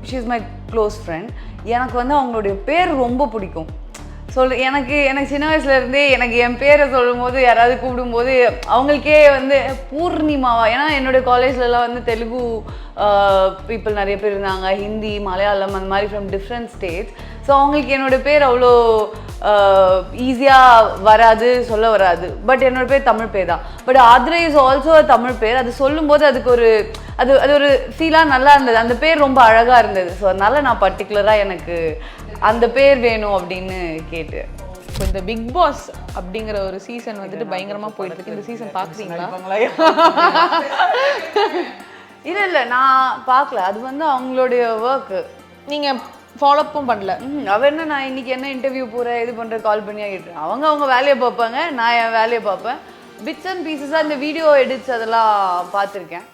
She is my close friend. எனக்கு வந்து அவங்களுடைய பேர் ரொம்ப பிடிக்கும். எனக்கு சின்ன வயசுலேருந்தே எனக்கு என் பேரை சொல்லும் போது யாராவது கூப்பிடும்போது அவங்களுக்கே வந்து பூர்ணிமாவா, ஏன்னா என்னுடைய காலேஜ்லலாம் வந்து தெலுங்கு பீப்புள் நிறைய பேர் இருந்தாங்க, ஹிந்தி, மலையாளம் அந்த மாதிரி ஃப்ரம் டிஃப்ரெண்ட் ஸ்டேட்ஸ். ஸோ அவங்களுக்கு என்னோடய பேர் அவ்வளோ ஈஸியாக வராது, சொல்ல வராது. பட் என்னோடய பேர் தமிழ் பேர் தான். But Atre is also Tamil பேர். அது சொல்லும்போது அதுக்கு ஒரு அது ஒரு ஃபீலாக நல்லா இருந்தது. அந்த பேர் ரொம்ப அழகாக இருந்தது. ஸோ அதனால் நான் பர்டிகுலராக எனக்கு அந்த பேர் வேணும் அப்படின்னு கேட்டு. இப்போ இந்த பிக் பாஸ் அப்படிங்கிற ஒரு சீசன் வந்துட்டு பயங்கரமாக போயிட்டு இருக்கு. இந்த சீசன் பார்க்குறீங்களா? இல்லை நான் பார்க்கல. அது வந்து அவங்களுடைய ஒர்க்கு. நீங்கள் ஃபாலோப்பும் பண்ணல? அவ என்ன, நான் இன்னைக்கு என்ன இன்டர்வியூ போகிறேன் இது பண்ணுற கால் பண்ணி ஆகிட்டு அவங்க வேலையை பார்ப்பாங்க, நான் என் வேலையை பார்ப்பேன். பிட்ஸ் அண்ட் பீசஸாக இந்த வீடியோ எடிட்ஸ் அதெல்லாம் பார்த்துருக்கேன்.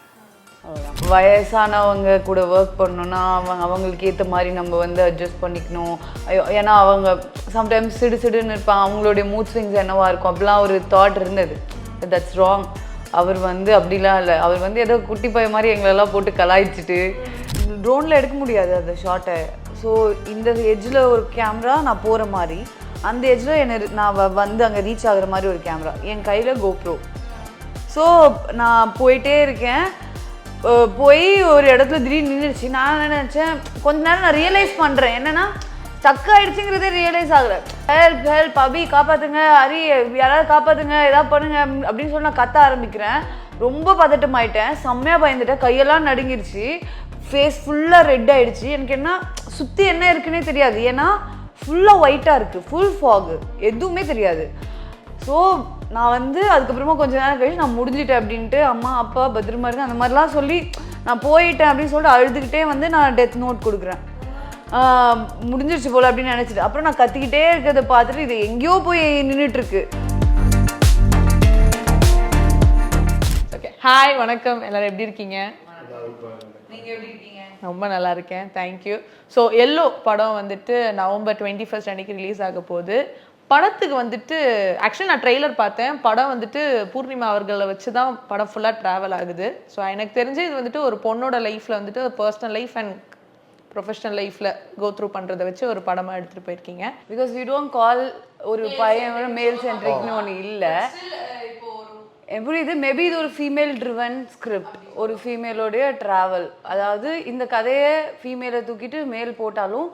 வயசானவங்க கூட ஒர்க் பண்ணணும்னா அவங்களுக்கு ஏற்ற மாதிரி நம்ம வந்து அட்ஜஸ்ட் பண்ணிக்கணும். ஏன்னா அவங்க சம்டைம்ஸ் சிடுன்னு இருப்பாங்க, அவங்களுடைய மூட் ஸ்விங்ஸ் என்னவா இருக்கும் அப்படிலாம் ஒரு தாட் இருந்தது. That's wrong. அவர் வந்து அப்படிலாம் இல்லை. அவர் வந்து ஏதோ குட்டி பைய மாதிரி எங்களெல்லாம் போட்டு கலாய்ச்சிட்டு ட்ரோனில் எடுக்க முடியாது அந்த ஷாட்டை. ஸோ இந்த எட்ஜில் ஒரு கேமரா நான் போகிற மாதிரி, அந்த எட்ஜில் நான் வந்து அங்கே ரீச் ஆகிற மாதிரி ஒரு கேமரா, என் கையில் கோப்ரோ. ஸோ நான் போயிட்டே இருக்கேன். போய் ஒரு இடத்துல திடீர்னு நின்றுச்சு. நான் என்ன நினச்சேன், கொஞ்ச நேரம் நான் ரியலைஸ் பண்ணுறேன் என்னென்னா ஸ்டக் ஆகிடுச்சுங்கிறதே ரியலைஸ் ஆகலை. ஹெல்ப் அபி காப்பாற்றுங்க, ஹரி யாராவது காப்பாற்றுங்க, எதாவது பண்ணுங்க அப்படின்னு சொல்லி நான் கத்த ஆரம்பிக்கிறேன். ரொம்ப பதட்டம் ஆகிட்டேன், செம்மையாக பயந்துட்டேன், கையெல்லாம் நடுங்கிருச்சு, ஃபேஸ் ஃபுல்லாக ரெட் ஆகிடுச்சு. எனக்கு என்ன சுற்றி என்ன இருக்குன்னே தெரியாது, ஏன்னா ஃபுல்லாக ஒயிட்டாக இருக்குது, ஃபுல் ஃபாகு, எதுவுமே தெரியாது. ஸோ நான் வந்து அதுக்கப்புறமா கொஞ்சம் நேரம் கழிச்சு நான் முடிஞ்சிட்டேன் அப்படின்ட்டு அம்மா அப்பா பத்திரமா இருக்கு அந்த மாதிரிலாம் சொல்லி நான் போயிட்டேன் அப்படின்னு சொல்லிட்டு அழுதுகிட்டே வந்து நான் டெத் நோட் கொடுக்குறேன். முடிஞ்சிருச்சு போல் அப்படின்னு நினச்சிட்டு அப்புறம் நான் கத்திக்கிட்டே இருக்கிறத பார்த்துட்டு இது எங்கேயோ போய் நின்றுட்டுருக்கு. ஓகே, ஹாய் வணக்கம், எல்லோரும் எப்படி இருக்கீங்க? நீங்கள் எப்படி இருக்கீங்க? ரொம்ப நல்லா இருக்கேன், தேங்க்யூ. ஸோ எல்லோ படம் வந்துட்டு November 21 அன்னைக்கு ரிலீஸ் ஆக போகுது. படத்துக்கு வந்துட்டு ஆக்சுவலி நான் ட்ரெய்லர் பார்த்தேன். படம் வந்துட்டு பூர்ணிமா அவர்களை வச்சு தான் படம் ஃபுல்லாக ட்ராவல் ஆகுது. ஸோ எனக்கு தெரிஞ்சு இது வந்துட்டு ஒரு பொண்ணோட லைஃப்பில் வந்துட்டு பர்சனல் லைஃப் அண்ட் ப்ரொஃபஷனல் லைஃப்பில் கோ த்ரூ பண்ணுறதை வச்சு ஒரு படமாக எடுத்துகிட்டு போயிருக்கீங்க. பிகாஸ் வி டோன்ட் கால் ஒரு பையன் மேல் சென்ட்ரிக்னு ஒன்று இல்லை. எப்படி இது மேபி இது ஒரு ஃபீமேல் ட்ரிவன் ஸ்கிரிப்ட், ஒரு ஃபீமேலோடைய ட்ராவல். அதாவது இந்த கதையை ஃபீமேலை தூக்கிட்டு மேல் போட்டாலும்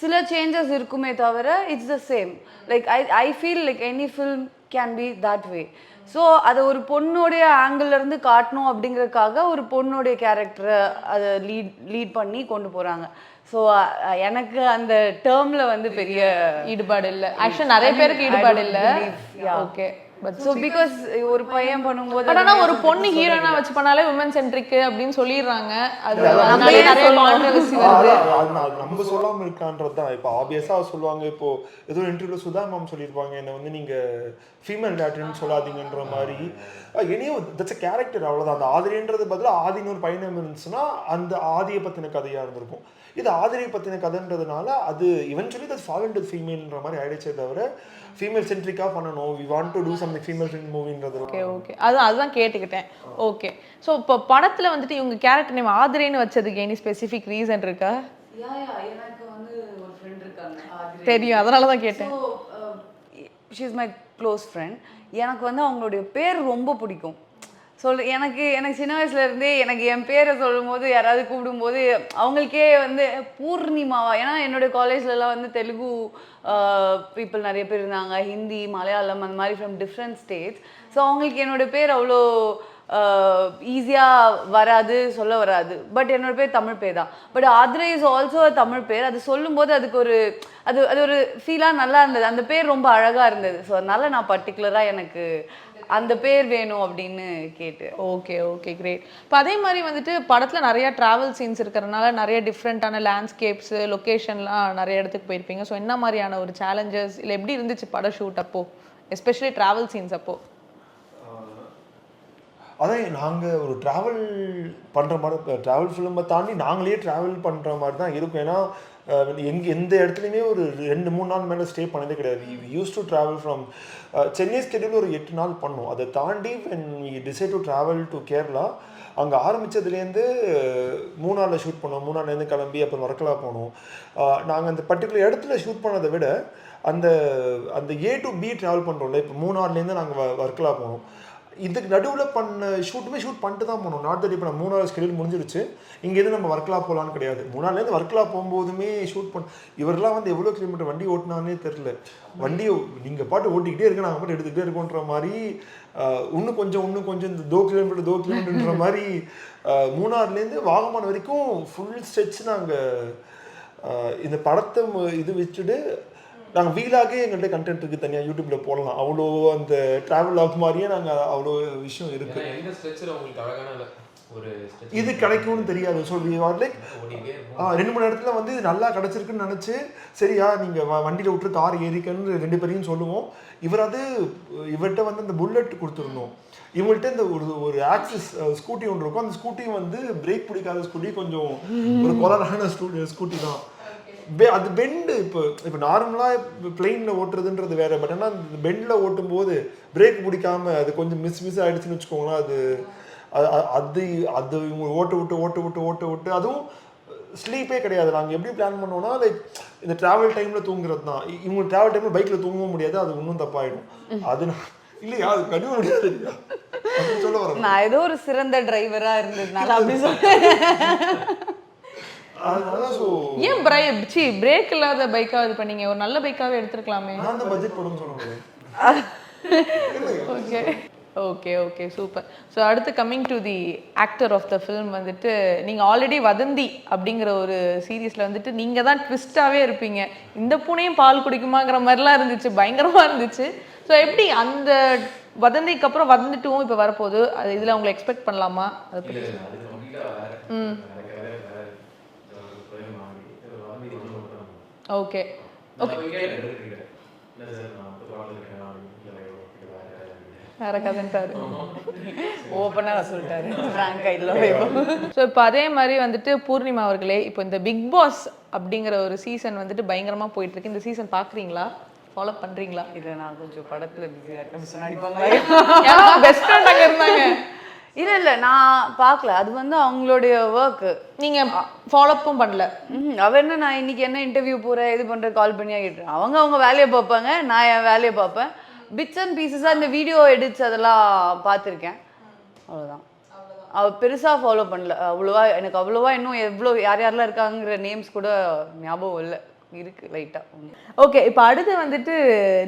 சில சேஞ்சஸ் இருக்குமே தவிர it's the same. Like I feel like any film can be that way. So அதை ஒரு பொண்ணுடைய ஆங்கிள்லேருந்து காட்டணும் அப்படிங்கிறதுக்காக ஒரு பொண்ணுடைய கேரக்டரை அதை லீட் பண்ணி கொண்டு போகிறாங்க. ஸோ எனக்கு அந்த டேர்மில் வந்து பெரிய ஈடுபாடு இல்லை. ஆக்சுவலி நிறைய பேருக்கு ஈடுபாடு இல்லை. ஓகே, பட் ஸோ பிகாஸ் ஒரு பையன் பண்ணும்போது பட் ஆனால் ஒரு பொண்ணு ஹீரோனா வச்சு பண்ணாலே உமன் சென்ட்ரிக் அப்படின்னு சொல்லிடுறாங்க. அது நம்ம சொல்லாமல் இருக்கான்றது தான். இப்போ ஆப்வியஸாக சொல்லுவாங்க. இப்போ ஏதோ இன்டர்வியூ சுதா மேம் சொல்லியிருப்பாங்க, என்னை வந்து நீங்கள் ஃபீமேல் டேரக்டர்னு சொல்லாதீங்கன்ற மாதிரி. இனியும் தட்ஸ் அ கேரக்டர், அவ்வளோதான். அந்த ஆதிரின்றது பதிலாக ஆதின்னு ஒரு பையன் இருந்துச்சுன்னா அந்த ஆதியை பற்றின கதையாக இருந்திருக்கும். இது ஆதிரியை பற்றின கதைன்றதுனால அது இவென்ச்சுவலி தட்ஸ் ஃபால் இன்டு ஃபீமேல்ன்ற மாதிரி ஆயிடுச்சே தவிர ஃபீமேல் சென்ட்ரிக்காக பண்ணணும், we want to do something female film மூவின்றது. ஓகே ஓகே, அதுதான் கேட்டுக்கிட்டேன். ஓகே, ஸோ இப்போ படத்தில் வந்துட்டு இவங்க கேரக்டர் நேம் ஆதிரேன்னு வச்சதுக்கு எனி ஸ்பெசிஃபிக் ரீசன் இருக்கா? எனக்கு வந்து ஒரு ஃப்ரெண்ட் இருக்காங்க, தெரியும், அதனால தான் கேட்டேன். She is my close friend. எனக்கு வந்து அவங்களுடைய பேர் ரொம்ப பிடிக்கும். எனக்கு சின்ன வயசுலேருந்தே எனக்கு என் பேரை சொல்லும் போது யாராவது கூப்பிடும்போது அவங்களுக்கே வந்து பூர்ணிமாவா, ஏன்னா என்னுடைய காலேஜ்லலாம் வந்து தெலுங்கு பீப்புள் நிறைய பேர் இருந்தாங்க, ஹிந்தி, மலையாளம் அந்த மாதிரி ஃப்ரம் டிஃப்ரெண்ட் ஸ்டேட்ஸ். ஸோ அவங்களுக்கு என்னோடய பேர் அவ்வளோ ஈஸியாக வராது, சொல்ல வராது. பட் என்னோடய பேர் தமிழ் பேர் தான். But Atre is also Tamil பேர். அது சொல்லும்போது அதுக்கு ஒரு அது ஒரு ஃபீலாக நல்லா இருந்தது. அந்த பேர் ரொம்ப அழகாக இருந்தது. ஸோ அதனால் நான் பர்டிகுலராக எனக்கு அந்த பேர் வேணும் அப்படின்னு கேட்டு. Okay okay, great. இப்போ அதே மாதிரி வந்துட்டு படத்தில் நிறையா ட்ராவல் சீன்ஸ் இருக்கிறதுனால நிறைய டிஃப்ரெண்ட்டான லேண்ட்ஸ்கேப்ஸு, லொக்கேஷன்லாம் நிறைய இடத்துக்கு போயிருப்பீங்க. ஸோ என்ன மாதிரியான ஒரு சேலஞ்சஸ் இல்லை எப்படி இருந்துச்சு படம் ஷூட் அப்போது, எஸ்பெஷலி ட்ராவல் சீன்ஸ் அப்போது? அதான் நாங்கள் ஒரு ட்ராவல் பண்ணுற மாதிரி, ட்ராவல் ஃபிலிமை தாண்டி நாங்களே ட்ராவல் பண்ணுற மாதிரி தான் இருக்கும். ஏன்னா எந்த இடத்துலையுமே ஒரு 2-3 நாள் மேலே ஸ்டே பண்ணதே கிடையாது. We use to travel from Chennai schedule ஒரு 8 நாள் பண்ணோம். அதை தாண்டி when we decide to travel to Kerala, அங்கே ஆரம்பித்ததுலேருந்து மூணாரில் ஷூட் பண்ணோம், மூணார்லேருந்து கிளம்பி அப்புறம் வர்க்கலா போனோம். நாங்கள் அந்த பர்டிகுலர் இடத்துல ஷூட் பண்ணதை விட அந்த அந்த A to B ட்ராவல் பண்ணுறோம்ல, இப்போ மூணார்லேருந்து நாங்கள் வர்க்கலா போனோம். இதுக்கு நடுவில் பண்ண ஷூட் பண்ணிட்டு தான் போனோம். நாட் தட் இப்போ நம்ம மூணாவது ஸ்கெடியூல் முடிஞ்சிருச்சு, இங்கேருந்து நம்ம வர்க்கலா போகலான்னு கிடையாது. மூணார்லேருந்து வர்க்கலா போகும்போதுமே ஷூட் இவரெல்லாம் வந்து எவ்வளோ கிலோமீட்டர் வண்டி ஓட்டினானே தெரில. வண்டியை நீங்கள் பாட்டு ஓட்டிக்கிட்டே இருக்க, நாங்கள் பாட்டு எடுத்துக்கிட்டே இருக்கோன்ற மாதிரி இன்னும் கொஞ்சம் இந்த 2 கிலோமீட்டர்ன்ற மாதிரி மூணார்லேருந்து வாகமான் வரைக்கும் ஃபுல் ஸ்ட்ரெச் நாங்கள் இந்த படத்தை இது வச்சுட்டு நாங்கள் வீலாகவே எங்கள்கிட்ட கண்டென்ட் இருக்குது, தனியாக யூடியூப்பில் போடலாம். அவ்வளோ அந்த ட்ராவல் லாக் மாதிரியே நாங்கள் அவ்வளோ விஷயம் இருக்குது. இது கிடைக்கும்னு தெரியாது. ஸோ லைக் 2-3 இடத்துல வந்து இது நல்லா கிடச்சிருக்குன்னு நினச்சி, சரியா நீங்கள் வண்டியில் விட்டு கார் ஏறிக்கன்னு 2 பேரையும் சொல்லுவோம். இவர்கிட்ட வந்து அந்த புல்லட் கொடுத்துருந்தோம். இவங்கள்ட்ட இந்த ஒரு ஆக்சிஸ் ஸ்கூட்டி ஒன்று இருக்கும். அந்த ஸ்கூட்டி வந்து பிரேக் பிடிக்காத ஸ்கூட்டி, கொஞ்சம் ஒரு கொலரான ஸ்கூட்டி தான். அது பெண்டு இப்போ நார்மலாக பிளெயினில் ஓட்டுறதுன்றது வேற. பட் ஆனால் அந்த பெண்டில் ஓட்டும் போது பிரேக் பிடிக்காம அது கொஞ்சம் மிஸ் ஆகிடுச்சுன்னு வச்சுக்கோங்களேன். அது இவங்க ஓட்ட விட்டு அதுவும் ஸ்லீப்பே கிடையாது. நாங்கள் எப்படி பிளான் பண்ணோம்னா, லைக் இந்த ட்ராவல் டைமில் தூங்குறது தான். இவங்க ட்ராவல் டைமில் பைக்கில் தூங்கவும் முடியாது, அது இன்னும் தப்பாயிடும். அது இல்லையா, அது கழுவ முடியாது. சொல்ல வரேன், நான் ஏதோ ஒரு சிறந்த டிரைவரா இருந்ததுனால அப்படி சொல்றேன். ஏன் பிரேக் இல்லாத பைக்கா இது பண்ணீங்க? ஒரு நல்ல பைக்காவே எடுத்துருக்கலாமே. அந்த பட்ஜெட் படம் சொல்லுவாங்க. Okay super. ஸோ அடுத்து coming to the actor of the film வந்துட்டு, நீங்கள் ஆல்ரெடி வதந்தி அப்படிங்கிற ஒரு சீரீஸில் வந்துட்டு நீங்கள் தான் ட்விஸ்டாகவே இருப்பீங்க. இந்த பூனையும் பால் குடிக்குமாங்கிற மாதிரிலாம் இருந்துச்சு, பயங்கரமாக இருந்துச்சு. ஸோ எப்படி அந்த வதந்திக்கு அப்புறம் வந்துட்டும் இப்போ வரப்போகுது, அது இதில் உங்களை எக்ஸ்பெக்ட் பண்ணலாமா? அதை பற்றி ஓகே வேற கதைன்ட்டாரு, ஓப்பனாக சொல்லிட்டாரு, ஃப்ராங்காக இல்லை. ஸோ இப்போ அதே மாதிரி வந்துட்டு பூர்ணிமா அவர்களே, இப்போ இந்த பிக் பாஸ் அப்படிங்கிற ஒரு சீசன் வந்துட்டு பயங்கரமாக போயிட்டு இருக்கு. இந்த சீசன் பார்க்குறீங்களா, ஃபாலோ பண்ணுறீங்களா? இல்லை, நான் கொஞ்சம் படத்தில் பிஸியாக இருக்கேன். நடிப்பாங்க பெஸ்ட் ஃப்ரெண்டாக இருந்தாங்க. இல்லை நான் பார்க்கல. அது வந்து அவங்களுடைய ஒர்க்கு, நீங்கள் ஃபாலோப்பும் பண்ணல. அவ என்ன, நான் இன்னைக்கு என்ன இன்டர்வியூ போகிறேன் இது பண்ணுற கால் பண்ணியா கேட்டுறேன். அவங்க வேலையை பார்ப்பாங்க, நான் என் வேலையை பார்ப்பேன். பிட்ஸ் அண்ட் பீசஸாக இந்த வீடியோ எடிட்ஸ் அதெல்லாம் பார்த்துருக்கேன், அவ்வளோதான். அவள் பெருசாக ஃபாலோ பண்ணல அவ்வளோவா. எனக்கு அவ்வளோவா இன்னும் யாரெல்லாம் இருக்காங்கிற நேம்ஸ் கூட ஞாபகம் இல்லை, இருக்கு லைட்டாக. ஓகே, இப்போ அடுத்து வந்துட்டு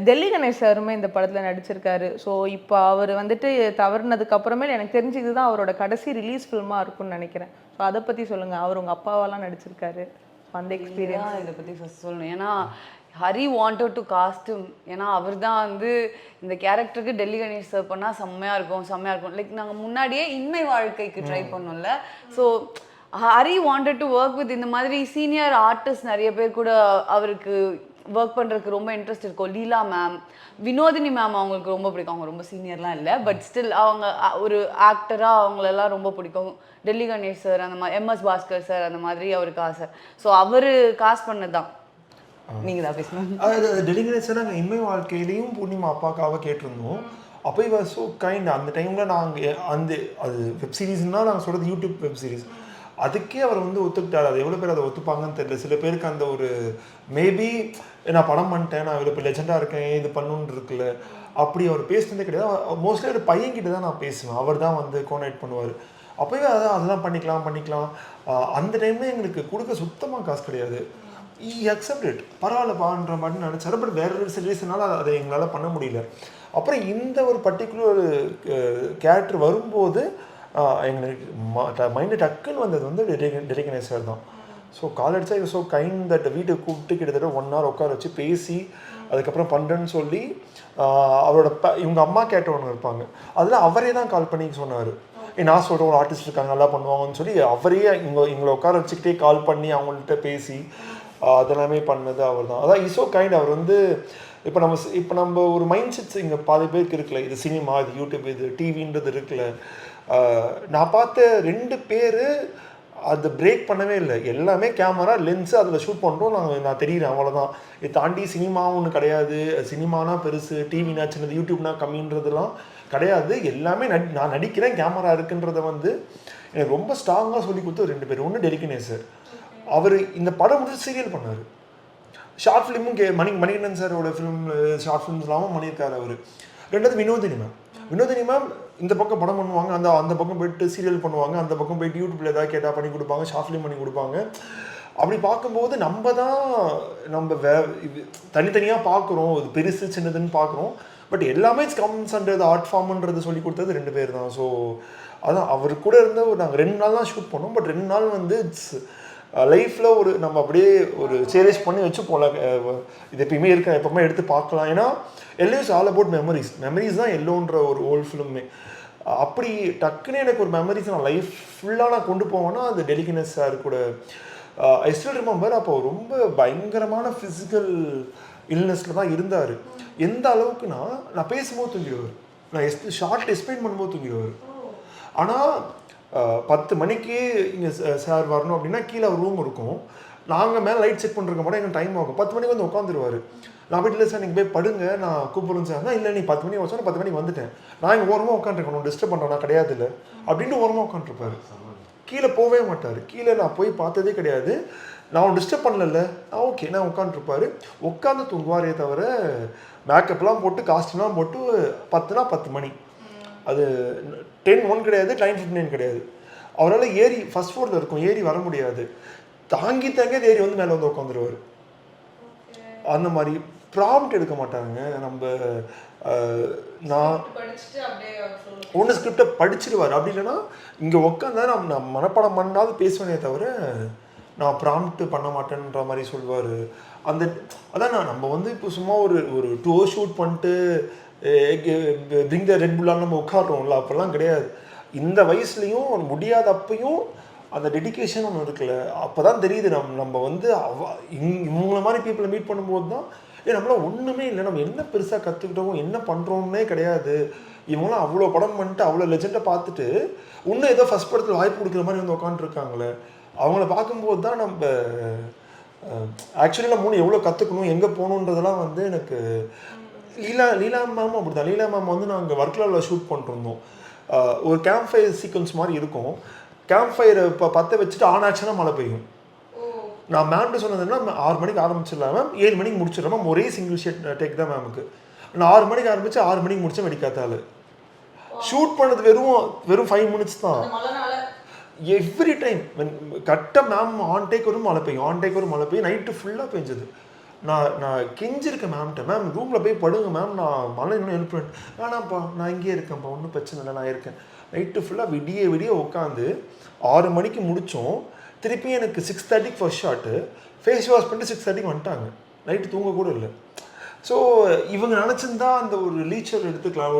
டெல்லி கணேஷ் சாருமே இந்த படத்தில் நடிச்சிருக்காரு. ஸோ இப்போ அவர் வந்துட்டு தவறுனதுக்கு அப்புறமேல் எனக்கு தெரிஞ்சு இதுதான் அவரோட கடைசி ரிலீஸ் ஃபில்மாக இருக்கும்னு நினைக்கிறேன். ஸோ அதை பற்றி சொல்லுங்கள். அவர் உங்கள் அப்பாவெல்லாம் நடிச்சிருக்காரு, அந்த எக்ஸ்பீரியன்ஸ் இதை பற்றி ஃபஸ்ட் சொல்லணும். ஏன்னா ஹரி வாண்டட் டு காஸ்ட்யூம், ஏன்னா அவர் தான் வந்து இந்த கேரக்டருக்கு டெல்லி கணேஷ் சார் பண்ணால் செம்மையாக இருக்கும். லைக் நாங்கள் முன்னாடியே இன்மை வாழ்க்கைக்கு ட்ரை பண்ணோம்ல. So Hari wanted to work with இந்த மாதிரி சீனியர் ஆர்டிஸ்ட் நிறைய பேர் கூட அவருக்கு ஒர்க் பண்ணுறதுக்கு ரொம்ப இன்ட்ரெஸ்ட் இருக்கும். லீலா மேம், வினோதினி மேம் அவங்களுக்கு ரொம்ப பிடிக்கும். அவங்க ரொம்ப சீனியர்லாம் இல்லை, பட் ஸ்டில் அவங்க ஒரு ஆக்டராக அவங்களெல்லாம் ரொம்ப பிடிக்கும். டெல்லி கணேஷ் சார், அந்த மாதிரி MS பாஸ்கர் சார், அந்த மாதிரி அவருக்கு ஆசை. ஸோ அவர் காசு பண்ணது தான். நீங்கள் தான் பேசணும். டெல்லி கணேஷ் சார் நாங்கள் இன்மை வாழ்க்கையிலையும் பூர்ணிமா அப்பாக்காக கேட்டிருந்தோம். அப்போ இவர் ஸோ கைண்ட். அந்த டைமில் நாங்கள் அது வெப் சீரிஸ்னால் நாங்கள் சொல்கிறது யூடியூப் வெப் சீரிஸ், அதுக்கே அவர் வந்து ஒத்துக்கிட்டார். அது எவ்வளோ பேர் அதை ஒத்துப்பாங்கன்னு தெரியல. சில பேருக்கு அந்த ஒரு மேபி நான் படம் பண்ணிட்டேன், நான் இவ்வளோ இப்போ லெஜெண்டாக இருக்கேன், இது பண்ணுன்னு இருக்குல்ல, அப்படி அவர் பேசுனதே கிடையாது. மோஸ்ட்லி ஒரு பையன்கிட்ட தான் நான் பேசுவேன், அவர் தான் வந்து கோஆர்டினேட் பண்ணுவார். அப்போவே அதெல்லாம் பண்ணிக்கலாம். அந்த டைமில் எங்களுக்கு கொடுக்க சுத்தமாக காசு கிடையாது. அக்செப்ட் இட், பரவாயில்லப்பான்ற மாதிரி நினச்சாரு. பட் வேற ஒரு சில ரீசனால அதை எங்களால் பண்ண முடியல. அப்புறம் இந்த ஒரு பர்டிகுலர் கேரக்டர் வரும்போது எங்களுக்கு மைண்டு டக்குன்னு வந்தது வந்து டெல்லி கணேஷ் சார் தான். ஸோ கால் அடிச்சா ஸோ கைண்ட் தட் வீட்டுக்கு கூப்பிட்டு கிட்டத்தட்ட 1 hour உட்கார வச்சு பேசி அதுக்கப்புறம் பண்ணுறேன்னு சொல்லி அவரோட இவங்க அம்மா கேட்ட ஒன்று இருப்பாங்க, அதில் அவரே தான் கால் பண்ணி சொன்னார், நான் சொல்கிற ஒரு ஆர்டிஸ்ட் இருக்காங்க நல்லா பண்ணுவாங்கன்னு சொல்லி அவரே எங்களை உட்கார வச்சுக்கிட்டே கால் பண்ணி அவங்கள்ட்ட பேசி அதெல்லாமே பண்ணது அவர் தான். அதான் இஸ் ஸோ கைண்ட். அவர் வந்து இப்போ நம்ம ஒரு மைண்ட் செட்ஸ் இங்கே பாதி பேருக்கு இருக்குல்ல, இது சினிமா, இது யூடியூப், இது டிவின்றது இருக்குல்ல. நான் பார்த்த 2 பேர் அதை பிரேக் பண்ணவே இல்லை. எல்லாமே கேமரா லென்ஸு அதில் ஷூட் பண்ணுறோம், நான் தெரியுறேன், அவ்வளோதான். இதை தாண்டி சினிமாவும் ஒன்று கிடையாது. சினிமானா பெருசு, டிவினா சின்னது, யூடியூப்னா கம்மின்றதுலாம் கிடையாது. எல்லாமே நான் நடிக்கிறேன், கேமரா இருக்குன்றதை வந்து எனக்கு ரொம்ப ஸ்ட்ராங்காக சொல்லி கொடுத்து 2 பேர். ஒன்று டெலிகனேஸ் சார், அவர் இந்த படம் முடிச்சு சீரியல் பண்ணார். ஷார்ட் ஃபிலிமும் மணிகண்டன் சாரோட ஃபிலிம் ஷார்ட் ஃபிலிம்ஸ்லாமும் பண்ணியிருக்காரு அவர். ரெண்டாவது வினோதினி மேம். வினோதினி மேம் இந்த பக்கம் படம் பண்ணுவாங்க, அந்த பக்கம் போயிட்டு சீரியல் பண்ணுவாங்க, அந்த பக்கம் போயிட்டு யூடியூப்ல ஏதாவது கேட்டால் பண்ணி கொடுப்பாங்க, ஷார்ட் ஃபிலிம் பண்ணி கொடுப்பாங்க. அப்படி பார்க்கும்போது நம்ம தனித்தனியாக பார்க்குறோம், இது பெருசு சின்னதுன்னு பார்க்குறோம். பட் எல்லாமே கம்ஸ் அண்டர் ஆர்ட் ஃபார்ம்ன்றது சொல்லி கொடுத்தது 2 பேர் தான். ஸோ அதான் அவர் கூட இருந்த நாங்கள் 2 நாள் தான் ஷூட் பண்ணோம். பட் 2 நாள் வந்து லைஃப்பில் ஒரு நம்ம அப்படியே ஒரு சேரேஜ் பண்ணி வச்சு போகல. இது எப்பயுமே எப்பவுமே எடுத்து பார்க்கலாம். ஏன்னா yellow is all about memories தான் எல்லோன்ற ஒரு ஓல்டு ஃபிலிமே. அப்படி டக்குன்னு எனக்கு ஒரு மெமரிஸ் நான் லைஃப் ஃபுல்லாக நான் கொண்டு போவேன்னா அது டெலிகனஸ் சார் கூட. ஐ ஸ்டில் ரிமெம்பர் அப்போ ரொம்ப பயங்கரமான ஃபிசிக்கல் இல்னஸில் தான் இருந்தார். எந்த அளவுக்குன்னா நான் பேசும்போது தூங்கிடுவார், நான் ஷார்ட் எக்ஸ்பிளைன் பண்ணும்போது தூங்கிடுவார். ஆனால் 10 மணிக்கு இங்கே சார் வரணும் அப்படின்னா கீழே ஒரு ரூம் இருக்கும், நாங்கள் மேலே லைட் செக் பண்ணுறக்க மட்டும் எங்களுக்கு டைம் ஆகும். 10 மணிக்கு வந்து உட்காந்துருவார். நான் வீட்டில் சார் நீங்கள் போய் படுங்க நான் கூப்பிடுறேன் சார். இல்லை நீ 10 மணிக்கு வச்சோன்னா 10 மணிக்கு வந்துட்டேன், நான் இங்கே ஓரமாக உட்காந்துருக்கணும், டிஸ்டர்ப் பண்ணுறேன்னா கிடையாது இல்லை அப்படின்னு ஓரமாக உட்காந்துருப்பாரு. கீழே போகவே மாட்டார். கீழே நான் போய் பார்த்ததே கிடையாது. நான் டிஸ்டர்ப் பண்ணல, ஓகே நான் உட்காந்துருப்பாரு. உட்காந்து தூங்குவாரே தவிர மேக்கப்லாம் போட்டு காஸ்ட்யூம்லாம் போட்டு 10னா 10 மணி, அது 10:01 கிடையாது, 9:59 கிடையாது. அவரால் ஏறி ஃபர்ஸ்ட் ஃப்ளோரில் இருக்கும், ஏறி வர முடியாது, தாங்கி ஏறி வந்து மேலே வந்து உட்காந்துருவார். அந்த மாதிரி ப்ராம்ப்ட் எடுக்க மாட்டாங்க. நான் ஒன்று ஸ்கிரிப்டை படிச்சிடுவார். அப்படி இல்லைன்னா இங்கே உட்காந்தா நான் மனப்பாடம் பண்ணாது பேசுவேனே தவிர நான் ப்ராம்ப்ட் பண்ண மாட்டேன்ற மாதிரி சொல்லுவார். அதான் நம்ம வந்து இப்போ சும்மா ஒரு 2 hours ஷூட் பண்ணிட்டு பிரிங் த ரெட் புல்லான்னு நம்ம உட்காடுறோம்ல, அப்போல்லாம் கிடையாது. இந்த வயசுலேயும் முடியாத அப்பையும் அந்த டெடிக்கேஷன் ஒன்று இருக்குல்ல, அப்போ தான் தெரியுது நம்ம வந்து இவங்கள மாதிரி பீப்புளை மீட் பண்ணும்போது தான் நம்மளாம் ஒன்றுமே இல்லை, நம்ம என்ன பெருசாக கற்றுக்கிட்டோம் என்ன பண்ணுறோம்னே கிடையாது. இவங்களாம் அவ்வளோ படம் பண்ணிட்டு அவ்வளோ லெஜெண்டை பார்த்துட்டு இன்னும் ஏதோ ஃபஸ்ட் படத்தில் வாய்ப்பு கொடுக்குற மாதிரி வந்து உட்காந்துருக்காங்களே, அவங்கள பார்க்கும்போது தான் நம்ம ஆக்சுவலி நம்ம எவ்வளோ கற்றுக்கணும் எங்கே போகணுன்றதெல்லாம் வந்து எனக்கு லீலா மேமும் அப்படி தான். லீலா மேம் வந்து நாங்கள் வர்க்கலாவில் ஷூட் பண்ணிருந்தோம். ஒரு கேம்ப் ஃபயர் சீக்வன்ஸ் மாதிரி இருக்கும். கேம்ப் ஃபயரை இப்போ 10 வச்சுட்டு ஆன் ஆக்ஷனாக மழை பெய்யும். நான் மேம்கிட்ட சொன்னதுன்னா 6 மணிக்கு ஆரம்பிச்சிடலாம் மேம், 7 மணிக்கு முடிச்சிடலாம் மேம், ஒரே சிங்கிள் ஷேட் டேக் தான் மேமுக்கு. நான் 6 மணிக்கு ஆரம்பித்து 6 மணிக்கு முடித்தேன் வெடிக்காத்தாள். ஷூட் பண்ணது வெறும் 5 minutes தான். எவ்ரி டைம் கரெக்டாக மேம் ஆன் டேக் வரும் மழை பெய்யும், ஆன் டேக் வரும் மழை பெய்யும். நைட்டு ஃபுல்லாக பெஞ்சது. நான் கெஞ்சிருக்கேன் மேம்கிட்ட, மேம் ரூமில் போய் படுங்க மேம், நான் மழை இன்னும் எழுப்புறேன். வேணாம்ப்பா நான் இங்கேயே இருக்கேன்ப்பா, ஒன்றும் பிரச்சனை இல்லை நான் இருக்கேன். நைட்டு ஃபுல்லாக விடிய உட்காந்து 6 மணிக்கு முடித்தோம். திருப்பி எனக்கு 6:30 ஃபர்ஸ்ட் ஷாட்டு, ஃபேஸ் வாஷ் பண்ணிட்டு 6:30 வந்துட்டாங்க. நைட்டு தூங்க கூட இல்லை. ஸோ இவங்க நினச்சிருந்தா அந்த ஒரு லீச்சர் எடுத்துக்கலாம்.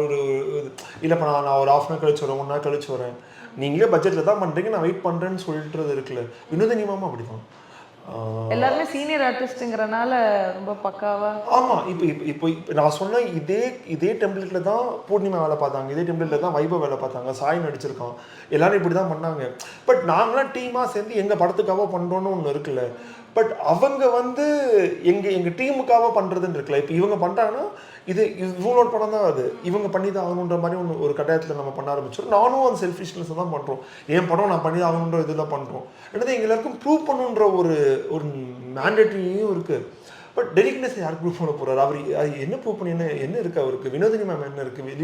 இல்லைப்பா நான் ஒரு 1/2 hour கழிச்சு வரேன், 1 hour கழிச்சு வரேன், நீங்களே பட்ஜெட்டில் தான் பண்ணுறீங்க நான் வெயிட் பண்ணுறேன்னு சொல்லிட்டுறது இருக்குல்ல. வினோதினி மாமா அப்படி தான். எல்லாருமே சீனியர் ஆர்டிஸ்ட்டுங்கிறனால ரொம்ப பக்காவா. ஆமாம். இப்போ நான் சொன்ன இதே டெம்ப்ளேட்டில் தான் பூர்ணிமா வேலை பார்த்தாங்க, இதே டெம்ப்ளேட்டில் தான் வைபவ் வேலை பார்த்தாங்க, சாய் நடிச்சிருக்கான், எல்லாரும் இப்படி தான் பண்ணாங்க. பட் நாங்களாம் டீமாக சேர்ந்து எங்கள் படத்துக்காக பண்ணுறோன்னு ஒன்று இருக்குல்ல. பட் அவங்க வந்து எங்கள் டீமுக்காக பண்ணுறதுன்னு இருக்குல்ல. இப்போ இவங்க பண்ணுறாங்கன்னா இது இவங்களோட படம் தான், அது இவங்க பண்ணி தான் ஆகணுன்ற மாதிரி ஒரு கட்டாயத்தில் நம்ம பண்ண ஆரம்பிச்சோம். நானும் அந்த செல்ஃபிஷ்னஸ் தான் பண்ணுறோம், என் படம் நான் பண்ணி தான் ஆகணுன்ற இதெல்லாம் பண்ணுறோம். என்னது எங்கள் எல்லாருக்கும் ப்ரூவ் பண்ணுன்ற ஒரு மேண்டேட்டரியும் இருக்குது. பட் டெலிகனஸ் யார் ப்ரூவ் பண்ண போகிறார்? அவர் என்ன ப்ரூவ் பண்ணி என்ன இருக்குது அவருக்கு? வினோதினி மேம் என்ன இருக்குது?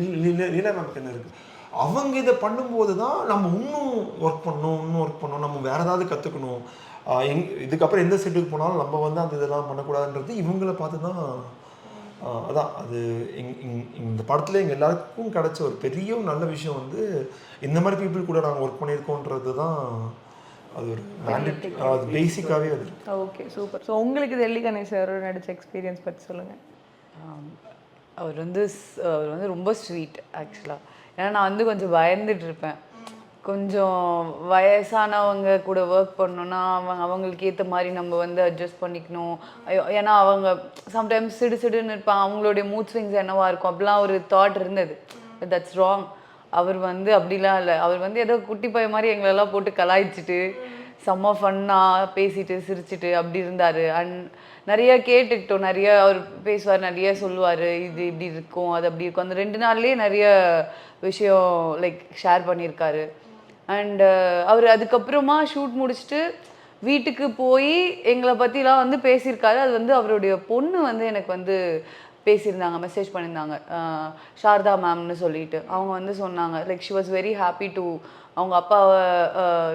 லீலா மேம்க்கு என்ன இருக்குது? அவங்க இதை பண்ணும்போது தான் நம்ம இன்னும் ஒர்க் பண்ணணும், நம்ம வேறு ஏதாவது கற்றுக்கணும். இதுக்கப்புறம் எந்த செட்டுக்கு போனாலும் நம்ம வந்து அந்த இதெல்லாம் பண்ணக்கூடாதுன்றது இவங்கள பார்த்து தான். அதான் அது இந்த படத்தில் எங்கள் எல்லாருக்கும் கிடைச்ச ஒரு பெரிய நல்ல விஷயம் வந்து இந்த மாதிரி பீப்புள் கூட நாங்கள் ஒர்க் பண்ணியிருக்கோன்றது தான். அது ஒரு அது பேசிக்காகவே அது. Okay super. ஸோ உங்களுக்கு டெல்லி கணேஷ் சார் நடிச்ச எக்ஸ்பீரியன்ஸ் பற்றி சொல்லுங்கள். அவர் வந்து ரொம்ப ஸ்வீட் ஆக்சுவலாக. ஏன்னா நான் வந்து கொஞ்சம் பயந்துட்டு இருப்பேன், கொஞ்சம் வயசானவங்க கூட ஒர்க் பண்ணணுன்னா அவங்களுக்கு ஏற்ற மாதிரி நம்ம வந்து அட்ஜஸ்ட் பண்ணிக்கணும். ஏன்னா அவங்க சம்டைம்ஸ் சிடுன்னு இருப்பாங்க, அவங்களுடைய மூட் ஸ்விங்ஸ் என்னவா இருக்கும் அப்படிலாம் ஒரு தாட் இருந்தது. That's wrong. அவர் வந்து அப்படிலாம் இல்லை. அவர் வந்து ஏதோ குட்டி பையன் மாதிரி எங்களெல்லாம் போட்டு கலாய்ச்சிட்டு செம்ம ஃபன்னாக பேசிட்டு சிரிச்சிட்டு அப்படி இருந்தார். அண்ட் நிறைய கேட்டுக்கிட்டோம், நிறைய அவர் பேசுவார், நிறைய சொல்லுவார், இது இப்படி இருக்கும் அது அப்படி இருக்கும். அந்த 2 நாள்லேயே நிறைய விஷயம் லைக் ஷேர் பண்ணியிருக்காரு. அண்ட் அவர் அதுக்கப்புறமா ஷூட் முடிச்சுட்டு வீட்டுக்கு போய் எங்களை பற்றிலாம் வந்து பேசியிருக்காரு. அது வந்து அவருடைய பொண்ணு வந்து எனக்கு வந்து பேசியிருந்தாங்க, மெசேஜ் பண்ணியிருந்தாங்க, சாரதா மேம்னு சொல்லிட்டு. அவங்க வந்து சொன்னாங்க like she was very happy to அவங்க அப்பாவை